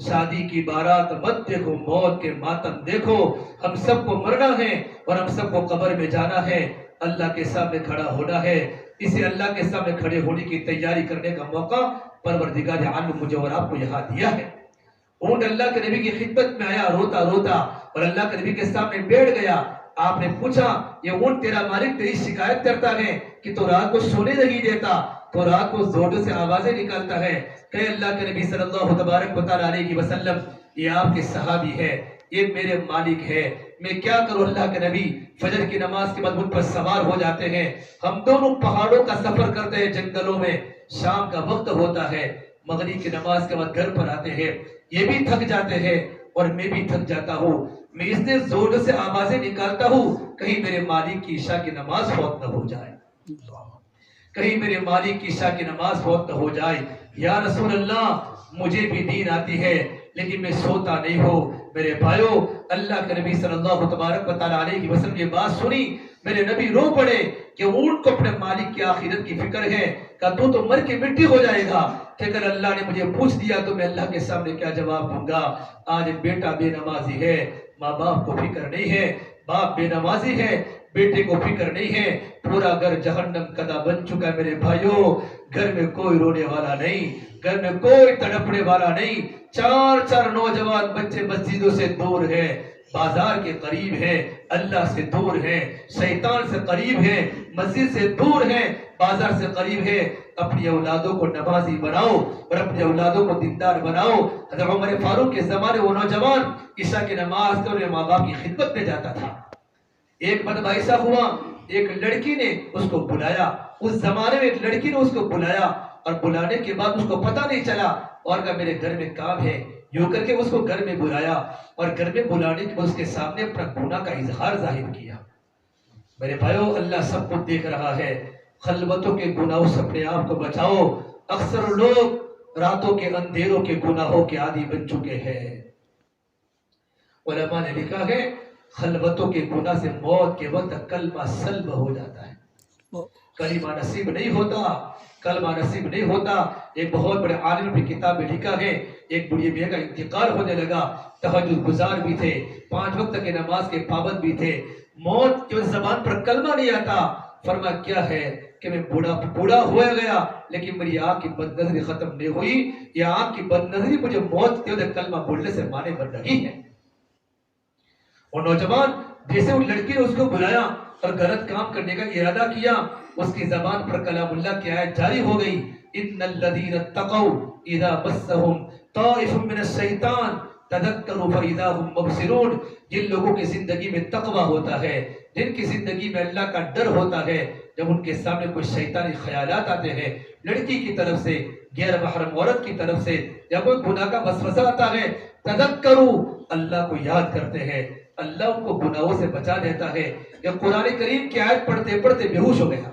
A: شادی کی بارات مت دیکھو، موت کے ماتم دیکھو، ہم سب کو مرنا ہے اور ہم سب کو قبر میں جانا ہے، اللہ کے سامنے کھڑا ہونا ہے، اسے اللہ کے سامنے کھڑے ہونے کی تیاری کرنے کا موقع پروردگار عالم مجھے اور آپ کو یہاں دیا ہے۔ اونٹ اللہ کے نبی کی خدمت میں آیا روتا روتا اور اللہ کے نبی کے سامنے بیٹھ گیا، آپ نے پوچھا یہ اونٹ تیرا مالک تیری شکایت کرتا ہے کہ تو رات کو سونے نہیں دیتا، تو رات کو زور سے آوازیں نکالتا ہے، کہ اللہ کے نبی صلی اللہ تبارک و تعالیٰ علیہ وسلم یہ آپ کے صحابی ہے، یہ میرے مالک ہے، میں کیا کروں اللہ کے نبی، فجر کی نماز کے بعد مجھ پر سوار ہو جاتے ہیں، ہم دونوں پہاڑوں کا سفر کرتے ہیں جنگلوں میں، شام کا وقت ہوتا ہے، مغرب کی نماز کے بعد گھر پر آتے ہیں، یہ بھی تھک جاتے ہیں اور میں بھی تھک جاتا ہوں، میں اس نے زور سے آوازیں نکالتا ہوں کہیں میرے مالک کی عشاء کی نماز فوت نہ ہو جائے، کہیں میرے مالک کی عشاء کی نماز فوت نہ ہو جائے، یا رسول اللہ مجھے بھی نیند آتی ہے لیکن میں سوتا نہیں ہوں۔ میرے بھائیو اللہ کے نبی صلی اللہ تبارک و تعالیٰ علیہ وسلم یہ بات سنی، میرے نبی رو پڑے کہ اونٹ کو اپنے مالک کی آخرت کی فکر ہے، کہ تو مر کے مٹی ہو جائے گا، کہ اگر اللہ نے مجھے پوچھ دیا تو میں اللہ کے سامنے کیا جواب دوں گا۔ آج بیٹا بے نمازی ہے، ماں باپ کو فکر نہیں ہے، باپ بے نمازی ہے، بیٹے کو فکر نہیں ہے، پورا گھر جہنم کدا بن چکا ہے۔ میرے بھائیو گھر میں کوئی رونے والا نہیں، گھر میں کوئی تڑپنے والا نہیں، چار نوجوان بچے مسجدوں سے دور ہیں، بازار کے قریب ہے، اللہ سے دور ہے، شیطان سے قریب ہے، مسجد سے دور ہے، بازار سے قریب ہے۔ اپنی اولادوں کو نمازی بناؤ اور اپنی اولادوں کو دیندار بناؤ۔ حضرت عمر فاروق کے زمانے وہ نوجوان عشاء کی نماز کے اور ماں باپ کی خدمت میں جاتا تھا، ایک مرتبہ ایسا ہوا ایک لڑکی نے اس کو بلایا، اس زمانے میں ایک لڑکی نے اس کو بلایا اور بلانے کے بعد اس کو پتہ نہیں چلا اور کہا میرے گھر میں کام ہے، یوں کر کے اس کو گھر میں بلایا اور گھر میں بلانے کے بعد اس کے سامنے اپنا گناہ کا اظہار ظاہر کیا۔ میرے بھائیو اللہ سب کو دیکھ رہا ہے، خلوتوں کے گناہوں سے اپنے آپ کو بچاؤ، اکثر لوگ راتوں کے اندھیروں کے گناہوں کے عادی بن چکے ہیں۔ علماء نے لکھا ہے خلوتوں کے گناہ سے موت کے وقت کلمہ سلب ہو جاتا ہے، کلمہ نصیب نہیں ہوتا، کلمہ نصیب نہیں ہوتا۔ ایک بہت بڑے عالم نے کتاب میں لکھا ہے ایک بڑی میاں کا انتقال ہونے لگا، تہجد گزار بھی تھے، 5 وقت کی نماز کے پابند بھی تھے، موت کی زبان پر کلمہ نہیں آتا، فرما کیا ہے کہ میں بوڑھا ہو گیا لیکن میری آنکھ کی بد نظری ختم نہیں ہوئی، یہ آنکھ کی بد نظری مجھے موت کے وقت کلمہ بولنے سے مانے بن رہی ہے۔ اور نوجوان جیسے وہ لڑکی نے اس کو بلایا اور غلط کام کرنے کا ارادہ کیا، اس کی زبان پر کلام اللہ کی آیت جاری ہو گئی، ان الذین اتقوا اذا مسهم طائف من الشیطان تذکروا فاذا هم مبصرون۔ جن لوگوں کی زندگی میں تقوی ہوتا ہے، جن کی زندگی میں اللہ کا ڈر ہوتا ہے، جب ان کے سامنے کوئی شیطانی خیالات آتے ہیں، لڑکی کی طرف سے، غیر محرم عورت کی طرف سے، یا کوئی گناہ کا وسوسہ آتا ہے، تذکروا اللہ کو یاد کرتے ہیں، اللہ ان کو گناہوں سے بچا دیتا ہے۔ یا قرآن کریم کی آیت پڑھتے پڑھتے بیہوش ہو گیا،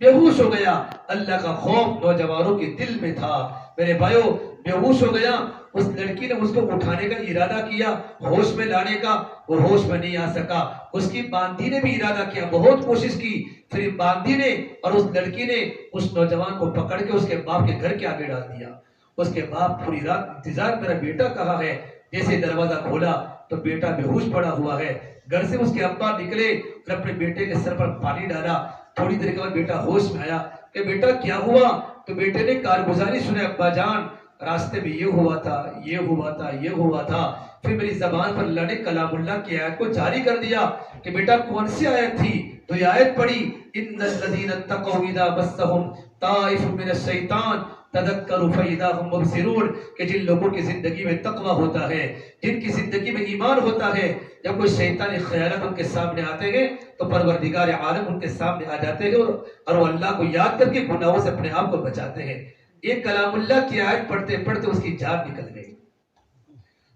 A: بیہوش ہو گیا، اللہ کا خوف نوجوانوں کے دل میں تھا۔ میرے بھائیو بیہوش ہو گیا، اس لڑکی نے اس کو اٹھانے کا ارادہ کیا، ہوش میں لانے کا، وہ ہوش میں نہیں آ سکا۔ اس کی باندھی نے بھی ارادہ کیا، بہت کوشش کی، پھر باندھی نے اور اس لڑکی نے اس نوجوان کو پکڑ کے اس کے باپ کے گھر کے آگے ڈال دیا۔ اس کے باپ پوری رات انتظار، میرا بیٹا کہاں ہے؟ جیسے دروازہ کھولا تو بیٹا بیہوش پڑا ہوا ہے۔ گھر سے اس کے ابا نکلے اور اپنے بیٹے کے سر پر پانی ڈالا، تھوڑی دیر کے بعد بیٹا ہوش میں آیا کہ بیٹا کیا ہوا؟ تو بیٹے نے کارگزاری سنے، ابا جان راستے میں یہ ہوا تھا، یہ ہوا تھا، یہ ہوا تھا. پھر میری زبان پر اللہ نے کلام اللہ کی آیت کو جاری کر دیا کہ بیٹا کون سی آیت تھی؟ تو یہ آیت پڑھی ان الذین اتقوا اذا مسهم طائف من الشیطان تذکروا فاذا هم مبصرون، کہ جن لوگوں کی زندگی میں تقوی ہوتا ہے، جن کی زندگی میں ایمان ہوتا ہے، جب کوئی شیطانی خیالات ان کے سامنے آتے ہیں تو پروردگار عالم ان کے سامنے آ جاتے ہیں اور وہ اللہ کو یاد کر کے گناہوں سے اپنے آپ کو بچاتے ہیں. ایک کلام اللہ کی آیت پڑھتے پڑھتے اس کی جان نکل گئی.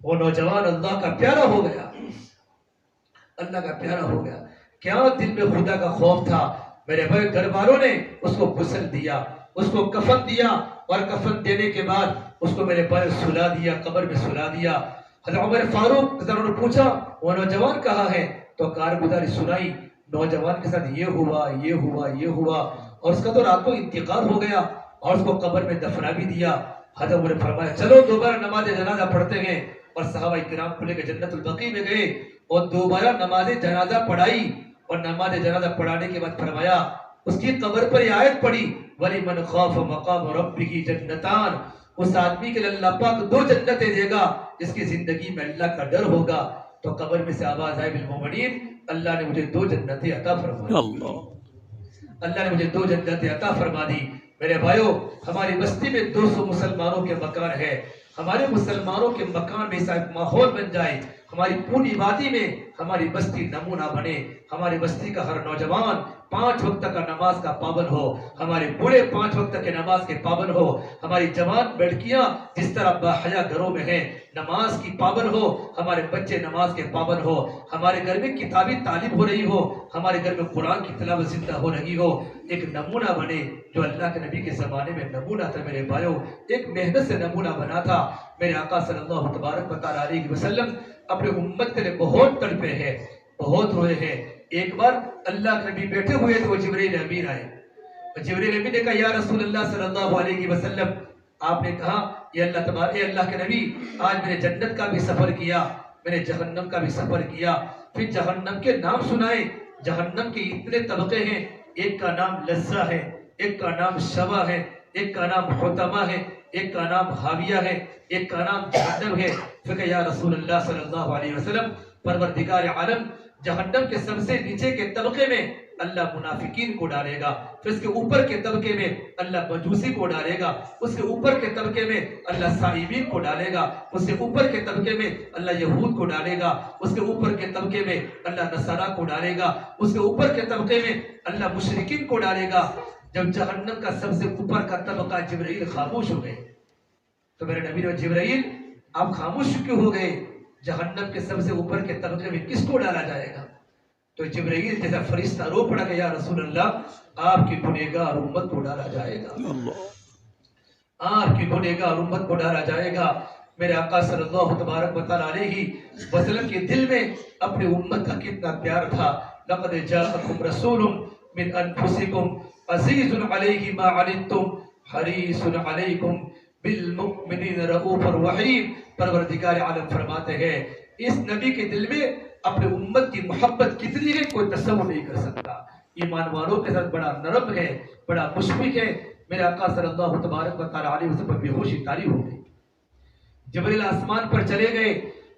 A: وہ نوجوان اللہ کا پیارا ہو گیا، اللہ کا پیارا ہو گیا. کیا دل میں خدا کا خوف تھا. میرے بھائی گھر والوں نے اس کو غسل دیا، اس کو کفن دیا، اور کفن دینے کے بعد اس کو میرے بھائی سلا دیا، قبر میں سلا دیا. حضرت عمر فاروق نے پوچھا وہ نوجوان کہاں ہے؟ تو کارگزاری سنائی نوجوان کے ساتھ یہ ہوا، یہ ہوا، یہ ہوا، اور اس کا تو رات کو انتقال ہو گیا اور اس کو قبر میں دفنا بھی دیا. حضرت عمر نے فرمایا چلو دوبارہ نماز جنازہ پڑھتے ہیں، اور صحابہ کرام کو لے کے جنت البقیع میں گئے اور دوبارہ نماز جنازہ پڑھائی. اور نماز جنازہ پڑھانے کے بعد فرمایا اس کی قبر پر یہ آیت پڑھی وَلِمَنْ خَافَ مَقَامَ رَبِّهِ جَنَّتَانِ، اس آدمی کے لیے اللہ پاک 2 جنتیں دے گا جس کی زندگی میں اللہ کا ڈر ہوگا. تو قبر میں سے آواز آئے بالمومنین اللہ نے مجھے 2 جنتیں عطا فرما دی، اللہ نے مجھے 2 جنتیں عطا فرما دی. میرے بھائیو ہماری بستی میں 200 مسلمانوں کے مکان ہے. ہمارے مسلمانوں کے مکان میں ایسا ایک ماحول بن جائے، ہماری پوری وادی میں ہماری بستی نمونہ بنے. ہماری بستی کا ہر نوجوان 5 وقت کا نماز کا پابند ہو، ہمارے بوڑھے 5 وقت کے نماز کے پابند ہو، ہماری جوان لڑکیاں جس طرح باحیا گھروں میں ہیں نماز کی پابند ہو، ہمارے بچے نماز کے پابند ہو، ہمارے گھر میں کتابی تعلیم ہو رہی ہو، ہمارے گھر میں قرآن کی تلاوت زندہ ہو رہی ہو. ایک نمونہ بنے جو اللہ کے نبی کے زمانے میں نمونہ تھا. میرے بھائیو ایک محنت سے نمونہ بنا تھا. میرے آقا صلی اللہ تبارک و تعالیٰ علیہ وسلم اپنے امت کے لیے بہت تڑپے ہیں، بہت روئے ہیں. ایک بار اللہ کے نبی بیٹھے ہوئے تو وہ جبرائیل امین آئے. جبرائیل امین نے کہا یا رسول اللہ صلی اللہ علیہ وسلم، آپ نے کہا یہ اللہ کے نبی آج میں نے جنت کا بھی سفر کیا، میں نے جہنم کا بھی سفر کیا. پھر جہنم کے نام سنائے. جہنم کے اتنے طبقے ہیں، ایک کا نام لظہ ہے، ایک کا نام شوا ہے، ایک کا نام حطمہ ہے، ایک کا نام حاویہ ہے، ایک کا نام جہنم ہے. پھر کہ یا رسول اللہ صلی اللہ علیہ وسلم پروردگار عالم جہنم کے سب سے نیچے کے طبقے میں اللہ منافقین کو ڈالے گا، پھر اس کے اوپر کے طبقے میں اللہ مجوسی کو ڈالے گا، اس کے اوپر کے طبقے میں اللہ صائبین کو ڈالے گا، اس کے اوپر کے طبقے میں اللہ یہود کو ڈالے گا، اس کے اوپر کے طبقے میں اللہ نصارہ کو ڈالے گا، اس کے اوپر کے طبقے میں اللہ مشرکین کو ڈالے گا. جب جہنم کا سب سے اوپر کا طبقہ جبرائیل خاموش ہو گئے تو میرے نبی نے جبرائیل آپ خاموش کیوں ہو گئے؟ جہنم کے سب سے اوپر کے طبقے میں کس کو ڈالا جائے گا؟ تو جبرائیل جیسا فرشتہ رو پڑا کہ یا رسول اللہ آپ کی گنہگار امت کو ڈالا جائے گا، آپ کی گنہگار امت کو ڈالا جائے گا. میرے آقا صلی اللہ تبارک و تعالیٰ علیہ وسلم کے دل میں اپنی امت کا کتنا پیار تھا. لقد جاءکم رسول من انفسکم عزیز علیہ ما عنتم حریص علیکم بالمؤمنین رؤوف الرحیم. پروردگار عالم فرماتے ہیں اس نبی کے دل میں اپنے امت کی محبت کتنی ہے کوئی تصور نہیں کر سکتا. ایمان والوں کے ساتھ بڑا نرم ہے، بڑا مشفق ہے. میرے آقا صلی اللہ تبارک و تعالیٰ علیہ وسلم بے ہوشی طاری ہو گئی. جبریل آسمان پر چلے گئے.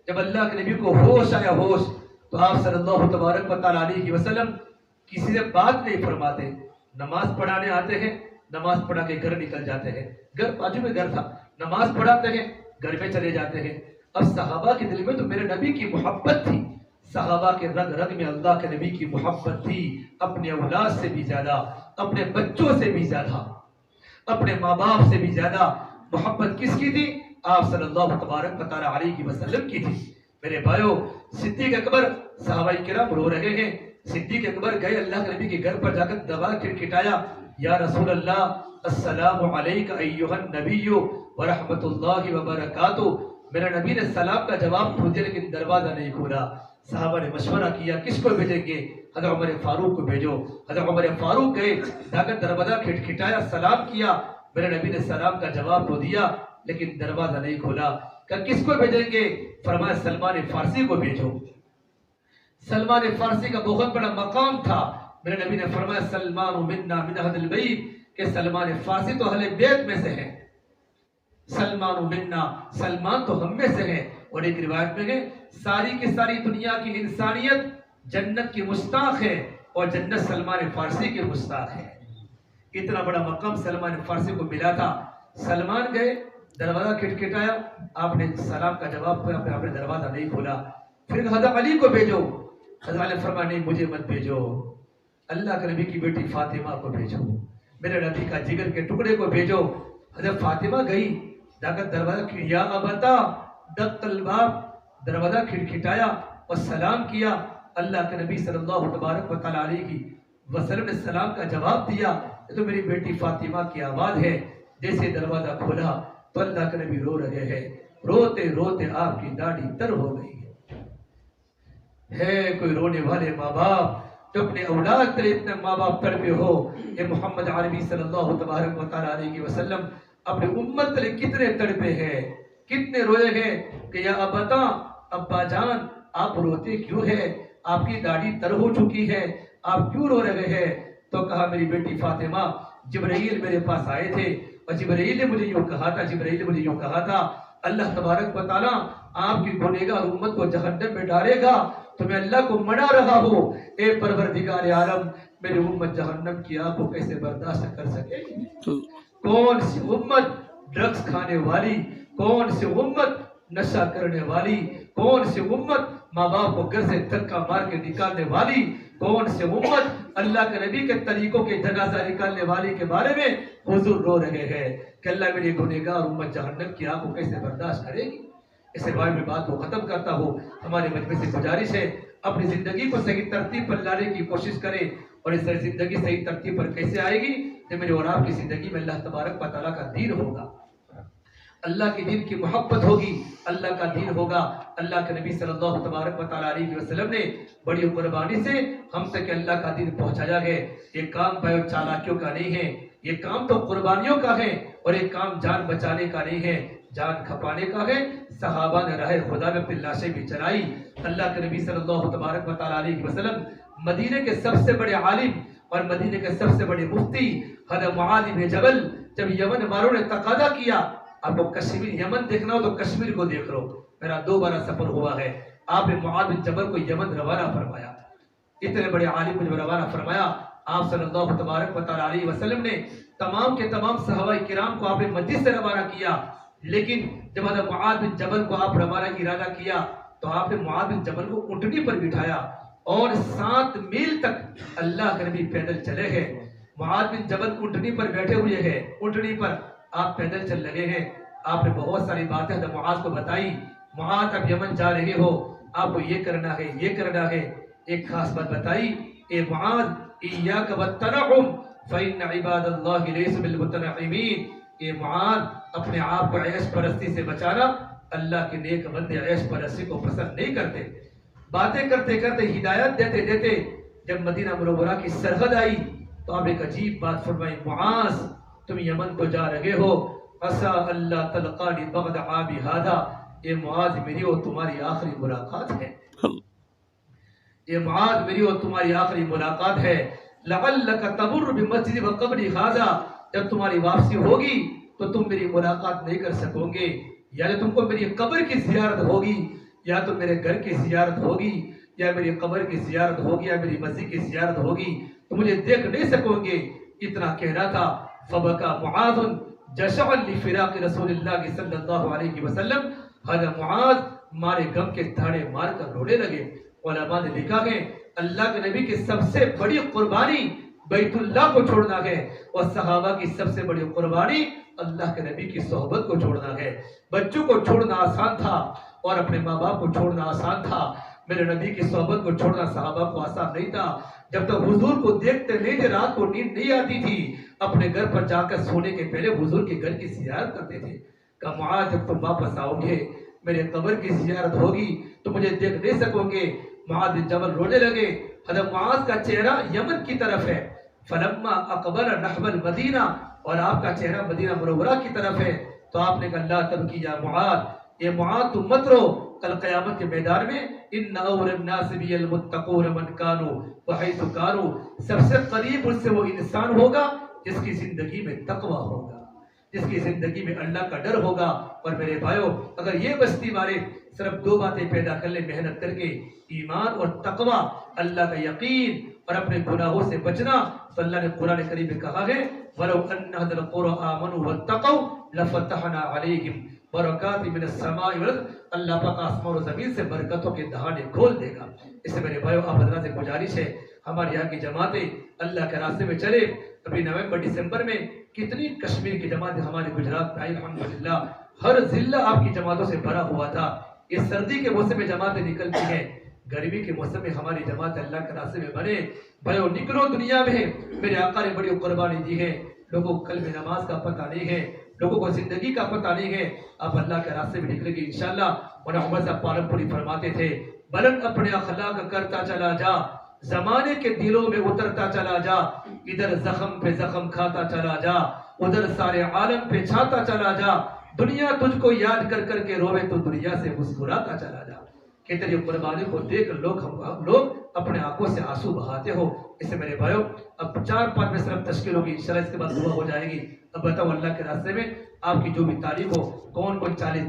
A: جب اللہ کے نبی کو ہوش آیا ہوش تو آپ صلی اللہ تبارک و تعالیٰ علیہ وسلم کسی سے بات نہیں فرماتے. نماز پڑھانے آتے ہیں، نماز پڑھا کے گھر نکل جاتے ہیں. گھر بازو میں گھر تھا، نماز پڑھاتے ہیں گھر میں چلے جاتے ہیں. اب صحابہ کے دل میں تو میرے نبی کی محبت تھی، صحابہ کے رگ رگ میں اللہ کے نبی کی محبت تھی. اپنے اولاد سے بھی زیادہ، اپنے بچوں سے بھی زیادہ، اپنے ماں باپ سے بھی زیادہ محبت کس کی تھی؟ آپ صلی اللہ تبارک و تعالیٰ علیہ وسلم کی تھی. میرے بھائیو صدیق اکبر صحابہ کرام رو رہے ہیں. صدیق اکبر گئے اللہ کے نبی کے گھر پر جا کر دبا کھٹکھٹایا یا رسول اللہ السلام علیک ایھا النبی ورحمۃ اللہ وبرکاتہ. میرے نبی نے سلام کا جواب تو دیا لیکن دروازہ نہیں کھولا. صحابہ نے مشورہ کیا کس کو بھیجیں گے؟ حضرت عمر فاروق کو بھیجو. حضرت عمر فاروق گئے، جا کر دروازہ کھٹکھٹایا، سلام کیا. میرے نبی نے سلام کا جواب تو دیا لیکن دروازہ نہیں کھولا. کہ کس کو بھیجیں گے؟ فرمایا سلمان فارسی کو بھیجو. سلمان فارسی کا بہت بڑا مقام تھا. میرے نبی نے فرمایا سلمان منا من اہل البیت، کہ سلمان فارسی تو اہل بیت میں سے ہے. سلمان منا، سلمان تو ہم میں سے ہے۔ اور ایک روایت میں ہے ساری کی ساری دنیا کی انسانیت جنت کی مشتاق ہے اور جنت سلمان فارسی کے مشتاق ہے۔ اتنا بڑا مقام سلمان فارسی کو ملا تھا۔ سلمان گئے، دروازہ کھٹکھٹایا، آپ نے سلام کا جواب دیا، آپ نے دروازہ نہیں کھولا۔ پھر حضرت علی کو بھیجو، حضرت علی فرمایا نہیں مجھے مت بھیجو، اللہ کے نبی کی بیٹی فاطمہ کو بھیجو، میرے نبی کا جگر کے ٹکڑے کو بھیجو۔ حضرت فاطمہ گئی، جا کر دروازہ کھڑیا، ابتا دق الباب، دروازہ کھٹکھٹایا اور سلام کیا۔ اللہ کے نبی صلی اللہ تبارک و تعالیٰ علیہ وسلم نے سلام کا جواب دیا، یہ تو میری بیٹی فاطمہ کی آواز ہے۔ جیسے دروازہ کھولا تو اللہ کے نبی رو رہے ہیں، روتے روتے آپ کی داڑھی تر ہو گئی ہے۔ کوئی رونے والے ماں باپ جو اپنے اولاد پر اتنے ماں باپ تڑپے ہو، یہ محمد عربی صلی اللہ تبارک و تعالیٰ علیہ وسلم اپنے امت پر کتنے تڑپے ہیں، کتنے روئے ہیں کہ یا ابتا، ابا جان آپ روتے کیوں ہے؟ آپ کی داڑھی تر ہو چکی ہے، آپ کیوں رو رہے ہیں؟ تو کہا میری بیٹی فاطمہ، جبرائیل میرے پاس آئے تھے اور جبرائیل نے مجھے یوں کہا تھا، جبرائیل نے مجھے یوں کہا تھا اللہ تبارک و تعالیٰ آپ کی گنہگار امت کو جہنم میں ڈالے گا، تو میں اللہ کو منا رہا ہوں، اے پروردگار عالم میری امت جہنم کی آگ کو کیسے برداشت کر سکے گی؟ کون سی امت ڈرگز کھانے والی، کون سی امت نشہ کرنے والی، کون سی امت ماں باپ کو گھر سے دھکا مار کے نکالنے والی، کون سی امت اللہ کے نبی کے طریقوں کے جنازہ نکالنے والی کے بارے میں حضور رو رہے ہیں کہ اللہ میری گنہگار امت جہنم کی آگ کو کیسے برداشت کرے گی؟ اس بارے میں بات کو ختم کرتا ہوں۔ ہمارے مجمع سے گزارش ہے اپنی زندگی کو صحیح ترتیب پر لانے کی کوشش کریں، اور اس زندگی صحیح ترتیب پر کیسے آئے گی؟ جب میرے اور آپ کی زندگی میں اللہ تبارک و تعالیٰ کا دین ہوگا، اللہ کے دین کی محبت ہوگی، اللہ کا دین ہوگا۔ اللہ کے نبی صلی اللہ تبارک و تعالیٰ علیہ وسلم نے بڑی قربانی سے ہم تک اللہ کا دین پہنچایا ہے۔ یہ کام بے چالاکیوں کا نہیں ہے، یہ کام تو قربانیوں کا ہے، اور یہ کام جان بچانے کا نہیں ہے، جان کھپانے کا ہے۔ صحابہ نے راہ خدا میں اپنی لاشیں بھی چلائی۔ اللہ کے نبی صلی اللہ تبارک و تعالیٰ علیہ وسلم مدینے کے سب سے بڑے عالم اور مدینے کے سب سے بڑے مفتی حضرت معاذ بن جبل، جب یمن والوں نے تقاضا کیا آپ کو کشمیر یمن دیکھنا ہو تو کشمیر کو دیکھ لو، میرا 2 بار سفر ہوا ہے، آپ نے معاذ بن جبل کو یمن روانہ فرمایا۔ اتنے بڑے عالم کو جب روانہ فرمایا، آپ صلی اللہ تبارک و تعالیٰ علیہ وسلم نے تمام کے تمام صحابہ کرام کو آپ نے مسجد سے روانہ کیا، لیکن جب حضرت معاذ بن جبل کو آپ روانہ کی ارادہ کیا تو آپ نے معاذ بن جبل کو اونٹنی پر بٹھایا، اور 7 میل تک اللہ کے نبی پیدل چلے ہیں۔ معاذ بن جبل اونٹنی پر بیٹھے ہوئے ہیں، اونٹنی پر آپ پیدل چل لگے ہیں۔ آپ نے بہت ساری باتیں حضرت معاذ کو بتائی، معاذ اب یمن جا رہے ہو، آپ کو یہ کرنا ہے، یہ کرنا ہے۔ ایک خاص بات بتائی، اے معاذ ایاک والتنعم فإن عباد اللہ لیس بالمتنعمین، اے معاذ اپنے آپ کو عیش پرستی سے بچانا، اللہ کے نیک بندے عیش پرستی کو پسند نہیں کرتے۔ باتیں کرتے کرتے ہدایت دیتے دیتے جب مدینہ منورہ کی سرحد آئی تو آپ ایک عجیب بات فرمائی، معاذ تم یمن کو جا رہے ہو، عسیٰ اللہ تلقانی بعد عامی ھذا، یہ معاذ میری اور تمہاری آخری ملاقات ہے، یہ معاذ میری اور تمہاری آخری ملاقات ہے۔ لعلک تمر بمسجد وقبر ھذا، جب تمہاری واپسی ہوگی تو تم میری ملاقات نہیں کر سکو گے، یعنی تم کو میری قبر کی زیارت ہوگی، یا تو میرے گھر کی زیارت ہوگی، یا میری قبر کی زیارت ہوگی، یا میری مسجد کی زیارت ہوگی، تو مجھے دیکھ نہیں سکو گے۔ اتنا کہنا تھا، فبکا معاذ جشعا لفراق رسول اللہ صلی اللہ علیہ وسلم، حضرت معاذ مارے غم کے دھاڑے مار کر رونے لگے۔ علماء نے لکھا ہے اللہ کے نبی کی سب سے بڑی قربانی بیت اللہ کو چھوڑنا ہے، اور صحابہ کی سب سے بڑی قربانی اللہ کے نبی کی صحبت کو چھوڑنا ہے۔ بچوں کو چھوڑنا آسان تھا اور اپنے ماں باپ کو چھوڑنا آسان تھا، میرے نبی کی صحبت کو چھوڑنا صحابہ کو آسان نہیں تھا۔ جب تک حضور کو دیکھتے نہیں تھے، رات کو نیند نہیں آتی تھی، اپنے گھر پر جا کر سونے کے پہلے حضور کے گھر کی زیارت کرتے تھے۔ کہ معاذ جب تم واپس آؤ گے، میرے قبر کی زیارت ہوگی تو مجھے دیکھ نہیں سکو گے۔ معاذ بن جبل رونے لگے۔ حضرت معاذ کا چہرہ یمن کی طرف ہے، فلما اقبل نحو المدینہ، اور آپ کا چہرہ مدینہ منورہ کی طرف ہے، تو آپ نے کہا لا تبکی یا معاذ، یہ معاذ تم مت رو، کل قیامت کے میدان میں ان اول الناس بی المتقون من کانوا وحیث کانوا، سب سے قریب ان سے وہ انسان ہوگا جس کی زندگی میں تقوی ہوگا، جس کی زندگی میں اللہ کا ڈر ہوگا. اور میرے بھائیو اگر یہ بستی والے صرف 2 باتیں پیدا کر لیں محنت کر کے، ایمان اور تقوی، اللہ کا یقین اور اپنے گناہوں سے بچنا، تو اللہ نے قرآن کریم میں کہا ہے وَلَوْ أَنَّ أَهْلَ الْقُرَىٰ آمَنُوا وَاتَّقَوْا لَفَتَحْنَا عَلَيْهِمْ بَرَكَاتٍ مِّنَ السَّمَاءِ وَالْأَرْضِ. اللہ پاک آسمان و زمین سے برکتوں کے دہانے کھول دے گا. اس سے میرے بھائیو آپ حضرات سے گزارش ہے ہمارے یہاں کی جماعتیں اللہ کے راستے میں چلے. ابھی نومبر دسمبر میں کتنی کشمیر کی جماعتیں ہمارے گجرات میں آئی الحمدللہ. ہر ضلع آپ کی جماعتوں سے بھرا ہوا تھا. اس سردی کے موسم میں جماعتیں نکلتی ہیں، گرمی کے موسم میں ہماری جماعت اللہ کے راستے میں بنے. بھائیو نکلو دنیا میں. میرے آقا نے بڑی قربانی دی ہے. لوگوں کو کلمہ نماز کا پتہ نہیں ہے، لوگوں کو زندگی کا پتہ نہیں ہے. آپ اللہ کے راستے میں نکلے گی انشاءاللہ. مولانا عمر صاحب پالنپوری فرماتے تھے بلند اپنے اخلاق کرتا چلا جا، زمانے کے دلوں میں اترتا چلا جا، ادھر زخم پہ زخم کھاتا چلا جا، ادھر سارے عالم پہ چھاتا چلا جا. دنیا تجھ کو یاد کر کر کے روے تو دنیا سے مسکراتا چلا جا. کہ تیری قربانی کو دیکھ لوگ اپنے آنکھوں سے آنسو بہاتے ہو. اس سے میرے بھائیو اب 4-5 میں صرف تشکیل ہوگی انشاءاللہ، اس کے بعد دعا ہو جائے گی. اب بتاؤ اللہ کے راستے میں آپ کی جو بھی تاریخ ہو، کون 40